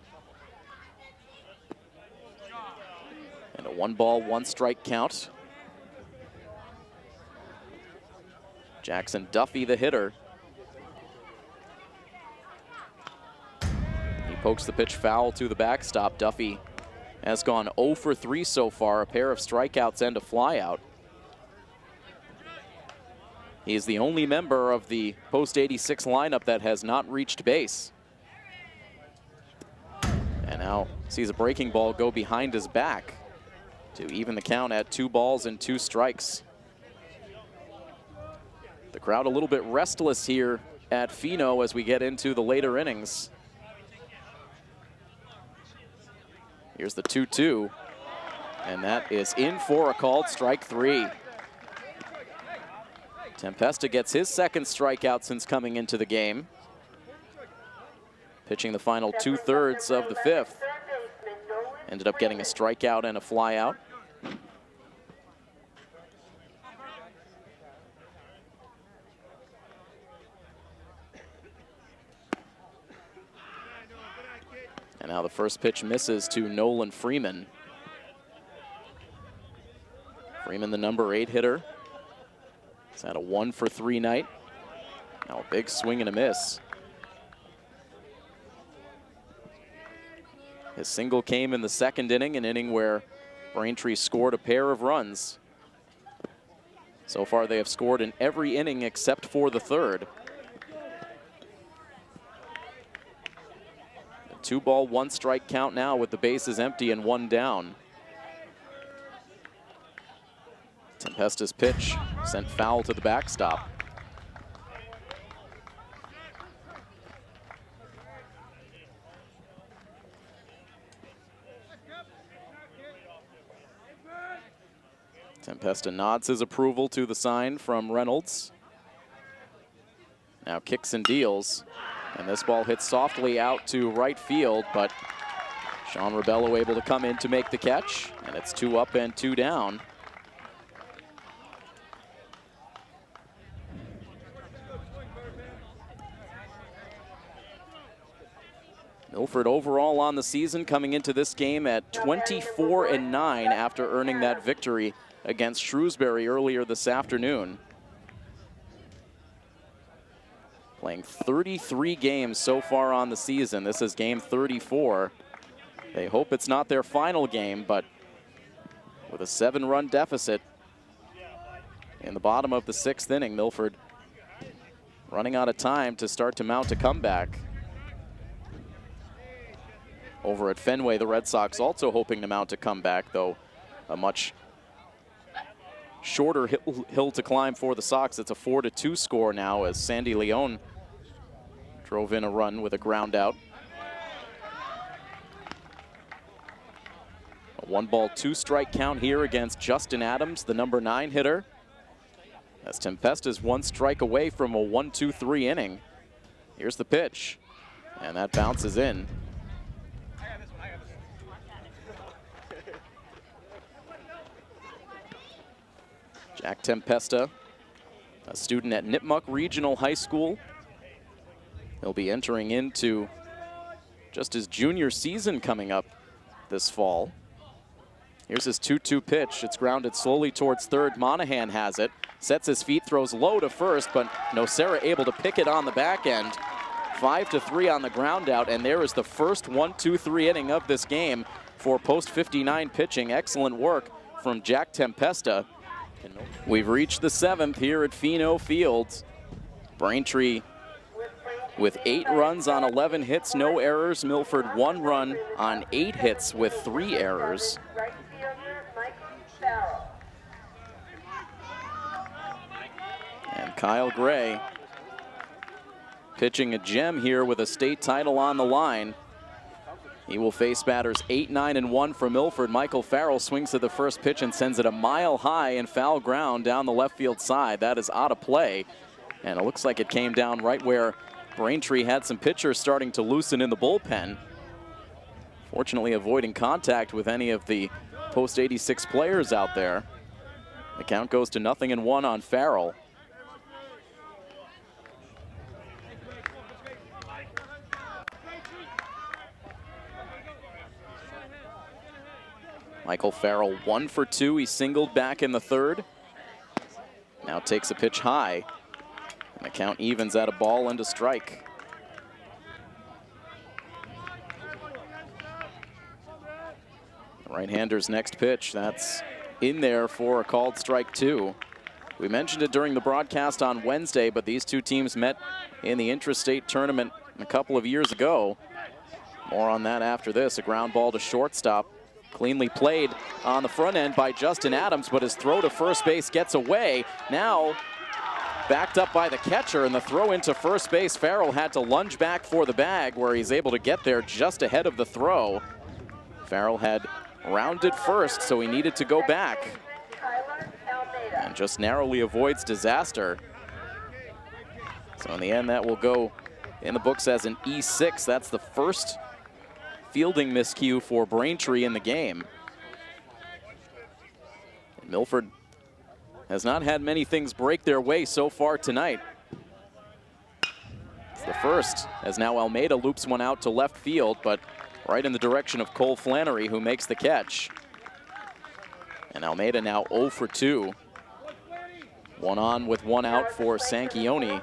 And a 1-ball, 1-strike count. Jackson Duffy, the hitter. He pokes the pitch foul to the backstop. Duffy has gone 0 for 3 so far, a pair of strikeouts and a flyout. He is the only member of the Post 86 lineup that has not reached base. And now sees a breaking ball go behind his back to even the count at 2 balls and 2 strikes. The crowd a little bit restless here at Fino as we get into the later innings. Here's the 2-2, and that is in for a called strike 3. Tempesta gets his 2nd strikeout since coming into the game. Pitching the final 2/3 of the 5th. Ended up getting a strikeout and a flyout. And now the first pitch misses to Nolan Freeman. Freeman, the number 8 hitter. He's had a 1 for 3 night. Now a big swing and a miss. His single came in the 2nd inning, an inning where Braintree scored a pair of runs. So far they have scored in every inning except for the 3rd. A 2-ball, 1-strike count now with the bases empty and 1 down. Tempesta's pitch sent foul to the backstop. Tempesta nods his approval to the sign from Reynolds. Now kicks and deals, and this ball hits softly out to right field, but Sean Rebello able to come in to make the catch, and it's 2 up and 2 down. Milford overall on the season coming into this game at 24-9 after earning that victory against Shrewsbury earlier this afternoon. Playing 33 games so far on the season. This is game 34. They hope it's not their final game, but with a 7-run deficit in the bottom of the 6th inning, Milford running out of time to start to mount a comeback. Over at Fenway, the Red Sox also hoping to mount a comeback, though a much shorter hill to climb for the Sox. It's a 4-2 score now as Sandy Leon drove in a run with a ground out. 1-ball, 2-strike count here against Justin Adams, the number 9 hitter. As Tempesta's 1 strike away from a 1-2-3 inning. Here's the pitch, and that bounces in. Jack Tempesta, a student at Nipmuc Regional High School. He'll be entering into just his junior season coming up this fall. Here's his 2-2 pitch. It's grounded slowly towards third. Monahan has it, sets his feet, throws low to first, but Nocera able to pick it on the back end. 5-3 on the ground out, and there is the first 1-2-3 inning of this game for Post 59 pitching. Excellent work from Jack Tempesta. We've reached the 7th here at Pheno Field. Braintree with 8 runs on 11 hits, no errors. Milford 1 run on 8 hits with 3 errors. And Kyle Gray pitching a gem here with a state title on the line. He will face batters 8, 9, and 1 for Milford. Michael Farrell swings to the first pitch and sends it a mile high in foul ground down the left field side. That is out of play. And it looks like it came down right where Braintree had some pitchers starting to loosen in the bullpen. Fortunately avoiding contact with any of the Post 86 players out there. The count goes to 0-1 on Farrell. Michael Farrell 1 for 2. He singled back in the 3rd. Now takes a pitch high. And the count evens at a ball and a strike. The right-hander's next pitch. That's in there for a called strike 2. We mentioned it during the broadcast on Wednesday, but these two teams met in the intrastate tournament a couple of years ago. More on that after this. A ground ball to shortstop. Cleanly played on the front end by Justin Adams, but his throw to first base gets away. Now backed up by the catcher, and the throw into first base. Farrell had to lunge back for the bag, where he's able to get there just ahead of the throw. Farrell had rounded first, so he needed to go back. And just narrowly avoids disaster. So in the end, that will go in the books as an E6. That's the first fielding miscue for Braintree in the game. And Milford has not had many things break their way so far tonight. It's the first, as now Almeida loops one out to left field, but right in the direction of Cole Flannery, who makes the catch. And Almeida now 0 for 2. 1 on with 1 out for Sanchioni.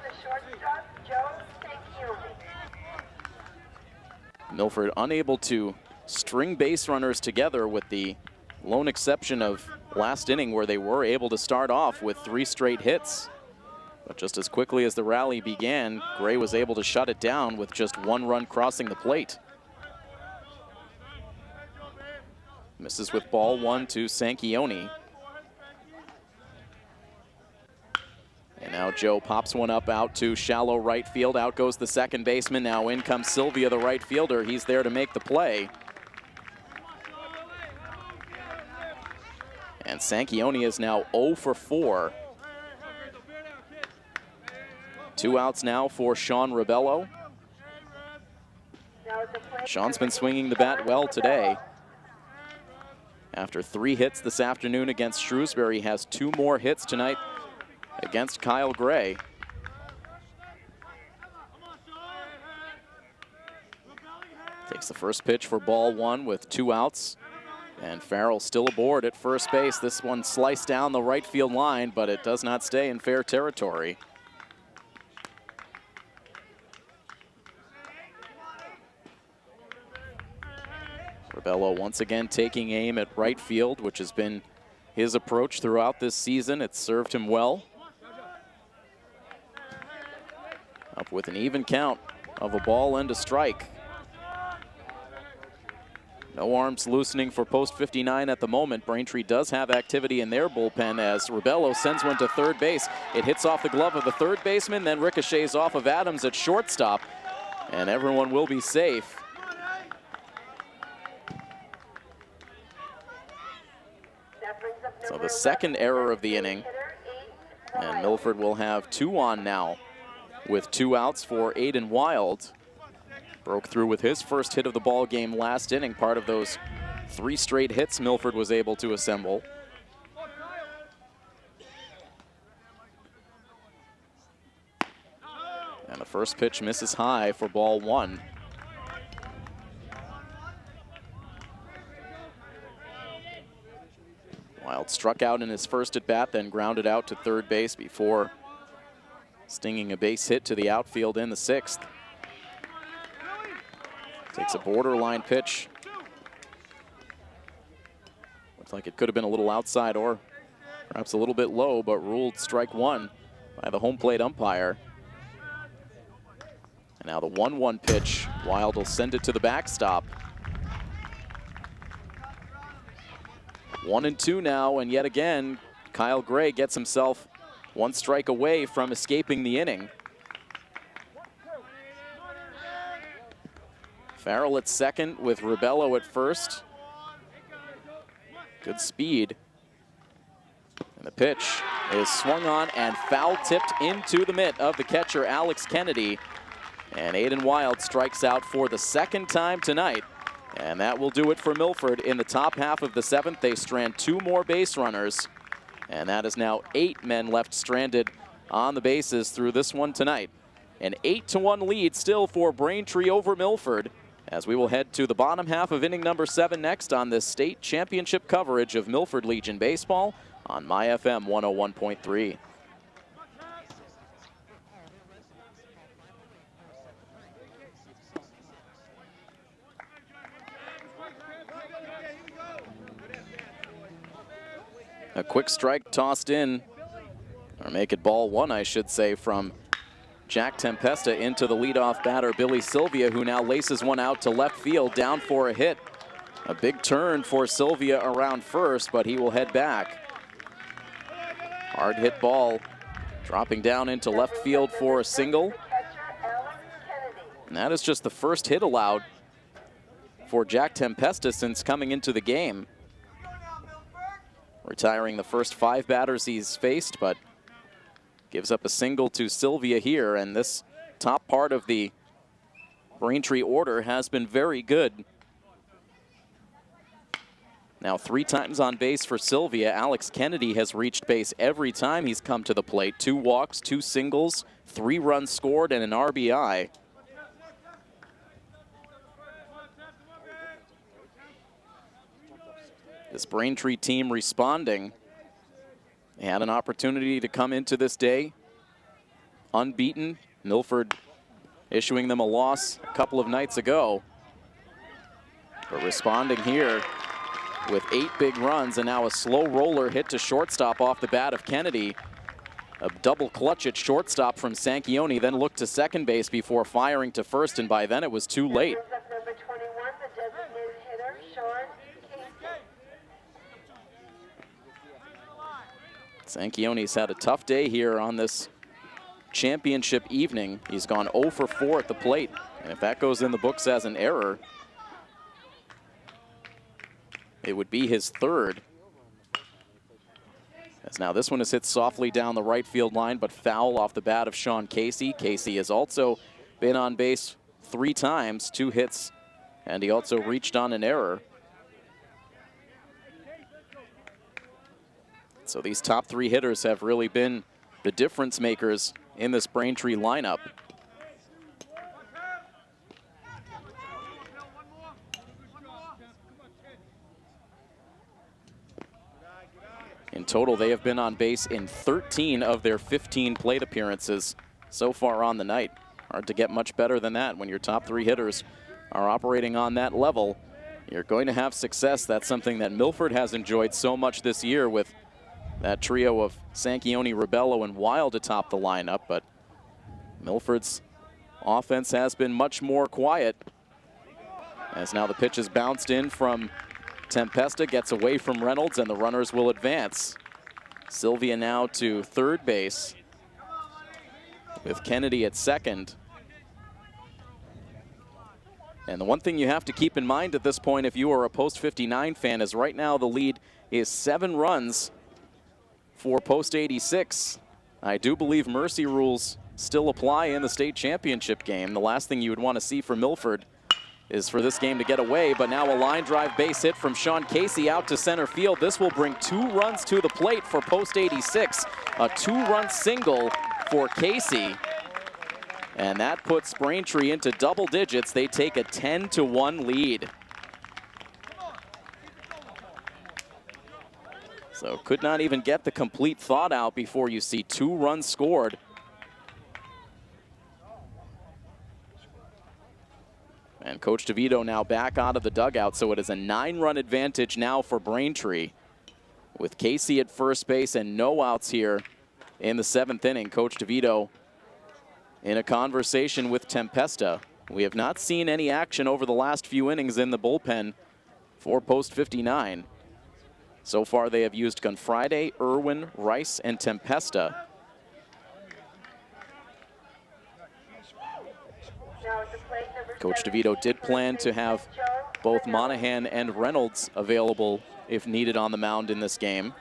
Milford unable to string base runners together, with the lone exception of last inning, where they were able to start off with 3 straight hits. But just as quickly as the rally began, Gray was able to shut it down with just 1 run crossing the plate. Misses with ball 1 to Sanchioni. And now Joe pops one up out to shallow right field. Out goes the second baseman. Now in comes Sylvia, the right fielder. He's there to make the play. And Sanchioni is now 0 for 4. 2 outs now for Sean Rebello. Sean's been swinging the bat well today. After 3 hits this afternoon against Shrewsbury, has 2 more hits tonight against Kyle Gray. Takes the first pitch for ball 1 with 2 outs. And Farrell still aboard at first base. This one sliced down the right field line, but it does not stay in fair territory. Rebello once again taking aim at right field, which has been his approach throughout this season. It's served him well. Up with an even count of a ball and a strike. No arms loosening for Post 59 at the moment. Braintree does have activity in their bullpen as Rebello sends one to third base. It hits off the glove of the third baseman, then ricochets off of Adams at shortstop, and everyone will be safe. the second error of the inning. And Milford will have 2 on now with 2 outs for Aiden Wild. Broke through with his first hit of the ball game last inning, part of those 3 straight hits Milford was able to assemble. And the first pitch misses high for ball 1. Wild struck out in his first at bat, then grounded out to third base before stinging a base hit to the outfield in the 6th. Takes a borderline pitch. Looks like it could have been a little outside or perhaps a little bit low, but ruled strike 1 by the home plate umpire. And now the 1-1 pitch. Wild will send it to the backstop. 1-2 now, and yet again, Kyle Gray gets himself 1 strike away from escaping the inning. Farrell at second with Ribello at first. Good speed. And the pitch is swung on and foul tipped into the mitt of the catcher, Alex Kennedy. And Aiden Wild strikes out for the 2nd time tonight. And that will do it for Milford. In the top half of the 7th, they strand 2 more base runners. And that is now 8 men left stranded on the bases through this one tonight. An 8-1 lead still for Braintree over Milford, as we will head to the bottom half of inning number 7 next on this state championship coverage of Milford Legion baseball on MyFM 101.3. A quick strike tossed in, or make it ball 1, I should say, from Jack Tempesta into the leadoff batter, Billy Sylvia, who now laces one out to left field, down for a hit. A big turn for Sylvia around first, but he will head back. Hard hit ball, dropping down into left field for a single. And that is just the first hit allowed for Jack Tempesta since coming into the game. Retiring the first 5 batters he's faced, but gives up a single to Sylvia here, and this top part of the Braintree order has been very good. Now 3 times on base for Sylvia. Alex Kennedy has reached base every time he's come to the plate. 2 walks, 2 singles, 3 runs scored, and an RBI. This Braintree team responding. They had an opportunity to come into this day unbeaten. Milford issuing them a loss a couple of nights ago. But responding here with 8 big runs, and now a slow roller hit to shortstop off the bat of Kennedy. A double clutch at shortstop from Sanchioni, then looked to second base before firing to first, and by then it was too late. Number 21, the designated hitter, Sean Sanchioni's had a tough day here on this championship evening. He's gone 0 for 4 at the plate, and if that goes in the books as an error, it would be his 3rd. As now this one is hit softly down the right field line, but foul off the bat of Sean Casey. Casey has also been on base 3 times, 2 hits, and he also reached on an error. So these top 3 hitters have really been the difference makers in this Braintree lineup. In total, they have been on base in 13 of their 15 plate appearances so far on the night. Hard to get much better than that when your top 3 hitters are operating on that level. You're going to have success. That's something that Milford has enjoyed so much this year with that trio of Sanchioni, Ribello, and Wild atop the lineup, but Milford's offense has been much more quiet. As now the pitch is bounced in from Tempesta, gets away from Reynolds, and the runners will advance. Sylvia now to third base with Kennedy at second. And the one thing you have to keep in mind at this point if you are a Post 59 fan is right now the lead is 7 runs for Post 86. I do believe mercy rules still apply in the state championship game. The last thing you would want to see for Milford is for this game to get away, but now a line drive base hit from Sean Casey out to center field. This will bring 2 runs to the plate for Post 86. A 2-run single for Casey. And that puts Braintree into double digits. They take a 10-1 lead. So could not even get the complete thought out before you see 2 runs scored. And Coach DeVito now back out of the dugout, so it is a 9-run advantage now for Braintree. With Casey at first base and no outs here in the 7th inning, Coach DeVito in a conversation with Tempesta. We have not seen any action over the last few innings in the bullpen for Post 59. So far they have used Gunfriday, Irwin, Rice, and Tempesta. Coach DeVito did plan to have both Monahan and Reynolds available if needed on the mound in this game.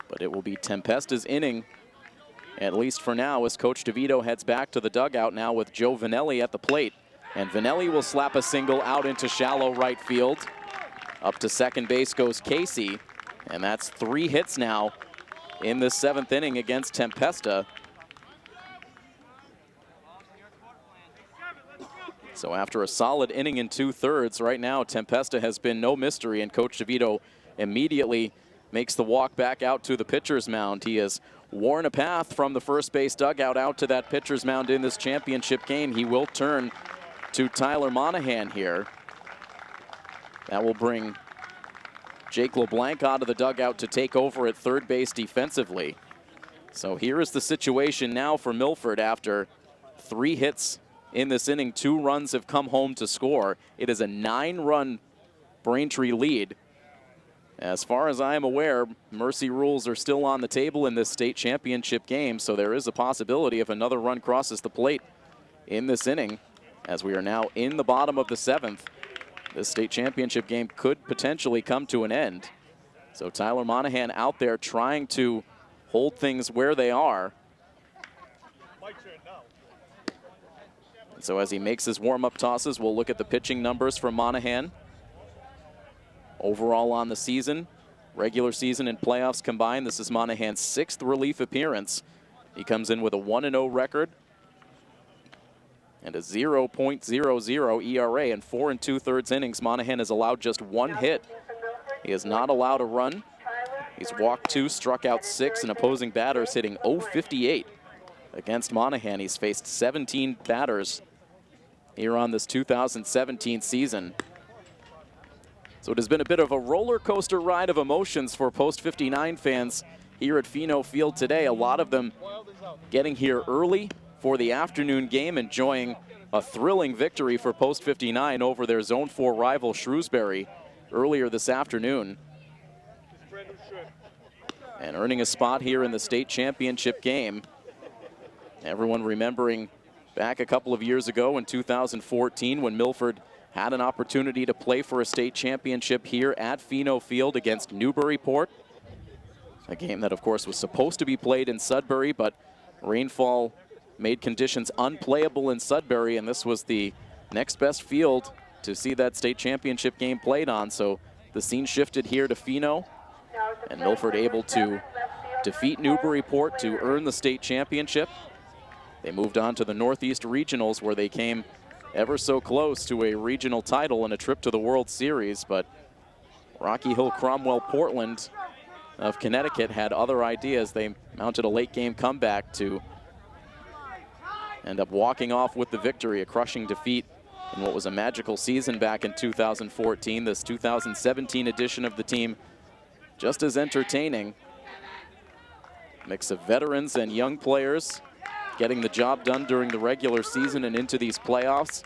But it will be Tempesta's inning, at least for now, as Coach DeVito heads back to the dugout now with Joe Vanelli at the plate. And Vanelli will slap a single out into shallow right field. Up to second base goes Casey, and that's 3 hits now in this 7th inning against Tempesta. So after a solid inning and 2/3, right now Tempesta has been no mystery, and Coach DeVito immediately makes the walk back out to the pitcher's mound. He has worn a path from the first base dugout out to that pitcher's mound in this championship game. He will turn to Tyler Monahan here. That will bring Jake LeBlanc out of the dugout to take over at third base defensively. So here is the situation now for Milford after 3 hits in this inning. 2 runs have come home to score. It is a 9-run Braintree lead. As far as I am aware, mercy rules are still on the table in this state championship game, so there is a possibility if another run crosses the plate in this inning, as we are now in the bottom of the 7th. This state championship game could potentially come to an end. So Tyler Monahan out there trying to hold things where they are. And so as he makes his warm-up tosses, we'll look at the pitching numbers for Monahan. Overall on the season, regular season and playoffs combined, this is Monahan's 6th relief appearance. He comes in with a 1-0 record and a 0.00 ERA. In 4 2/3 innings, Monahan has allowed just 1 hit. He has not allowed a run. He's walked 2, struck out 6, and opposing batters hitting .058 against Monahan. He's faced 17 batters here on this 2017 season. So it has been a bit of a roller coaster ride of emotions for Post 59 fans here at Pheno Field today. A lot of them getting here early for the afternoon game, enjoying a thrilling victory for Post 59 over their Zone 4 rival Shrewsbury earlier this afternoon. And earning a spot here in the state championship game. Everyone remembering back a couple of years ago in 2014 when Milford had an opportunity to play for a state championship here at Pheno Field against Newburyport. A game that, of course, was supposed to be played in Sudbury, but rainfall made conditions unplayable in Sudbury, and this was the next best field to see that state championship game played on. So the scene shifted here to Pheno, and Milford able to defeat Newburyport to earn the state championship. They moved on to the Northeast Regionals, where they came ever so close to a regional title and a trip to the World Series, but Rocky Hill Cromwell Portland of Connecticut had other ideas. They mounted a late game comeback to end up walking off with the victory, a crushing defeat in what was a magical season back in 2014. This 2017 edition of the team just as entertaining. Mix of veterans and young players getting the job done during the regular season and into these playoffs.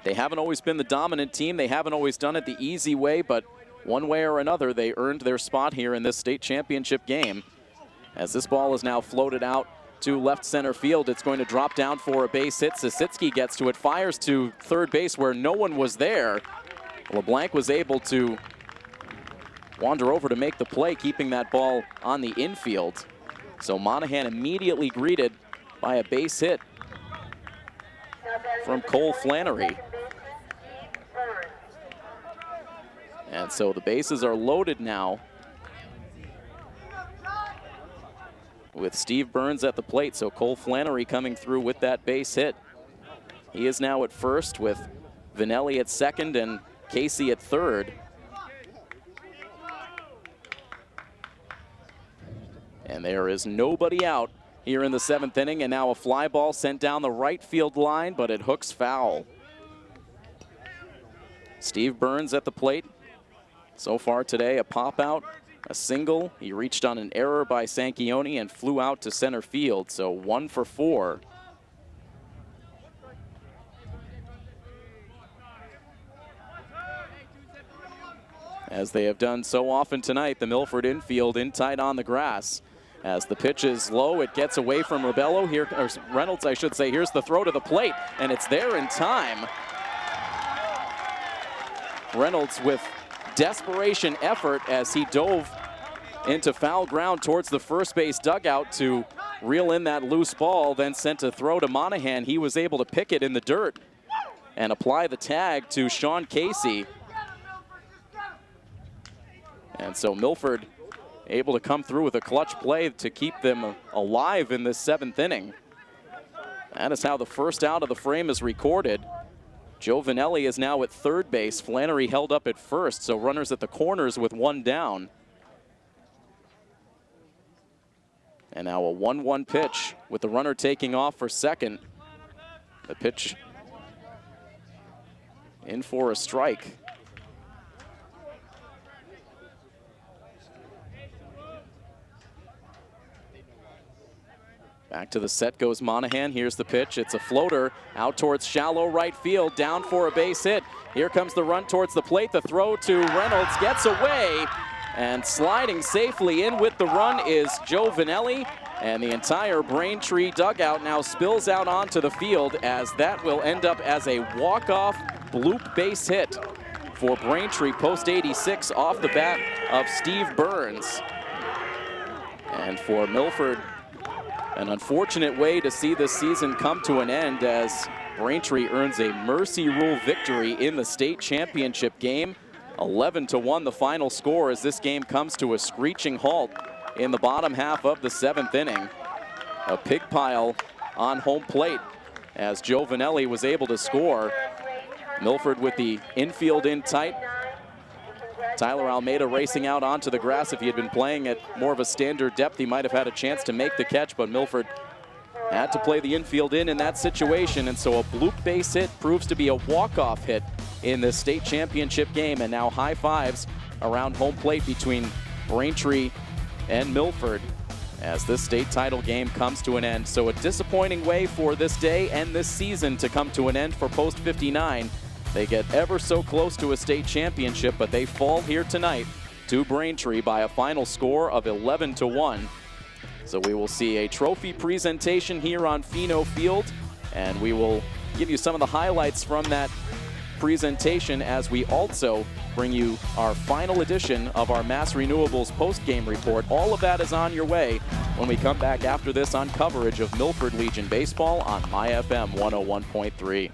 They haven't always been the dominant team. They haven't always done it the easy way, but one way or another, they earned their spot here in this state championship game. As this ball is now floated out to left center field, it's going to drop down for a base hit. Sisitsky gets to it, fires to third base where no one was there. LeBlanc was able to wander over to make the play, keeping that ball on the infield. So Monahan immediately greeted by a base hit from Cole Flannery. And so the bases are loaded now with Steve Burns at the plate. So Cole Flannery coming through with that base hit. He is now at first with Vanelli at second and Casey at third. And there is nobody out here in the 7th inning, and now a fly ball sent down the right field line, but it hooks foul. Steve Burns at the plate. So far today, a pop out, a single. He reached on an error by Sanchioni and flew out to center field, so 1 for 4. As they have done so often tonight, the Milford infield in tight on the grass. As the pitch is low, it gets away from Rebello. Here, or Reynolds, I should say. Here's the throw to the plate, and it's there in time. Reynolds with desperation effort as he dove into foul ground towards the first base dugout to reel in that loose ball, then sent a throw to Monahan. He was able to pick it in the dirt and apply the tag to Sean Casey. And so Milford able to come through with a clutch play to keep them alive in this 7th inning. That is how the first out of the frame is recorded. Joe Vanelli is now at third base. Flannery held up at first, so runners at the corners with 1 down. And now a 1-1 pitch with the runner taking off for second. The pitch in for a strike. Back to the set goes Monahan. Here's the pitch. It's a floater out towards shallow right field, down for a base hit. Here comes the run towards the plate. The throw to Reynolds gets away, and sliding safely in with the run is Joe Vanelli, and the entire Braintree dugout now spills out onto the field, as that will end up as a walk-off bloop base hit for Braintree. Post 86 off the bat of Steve Burns. And for Milford, an unfortunate way to see this season come to an end, as Braintree earns a mercy rule victory in the state championship game. 11-1 the final score as this game comes to a screeching halt in the bottom half of the 7th inning. A pig pile on home plate as Joe Vanelli was able to score. Milford with the infield in tight. Tyler Almeida racing out onto the grass. If he had been playing at more of a standard depth, he might have had a chance to make the catch, but Milford had to play the infield in that situation, and so a bloop base hit proves to be a walk-off hit in this state championship game, and now high fives around home plate between Braintree and Milford as this state title game comes to an end. So a disappointing way for this day and this season to come to an end for Post 59. They get ever so close to a state championship, but they fall here tonight to Braintree by a final score of 11-1. So we will see a trophy presentation here on Fino Field, and we will give you some of the highlights from that presentation as we also bring you our final edition of our Mass Renewables post-game report. All of that is on your way when we come back after this on coverage of Milford Legion Baseball on My FM 101.3.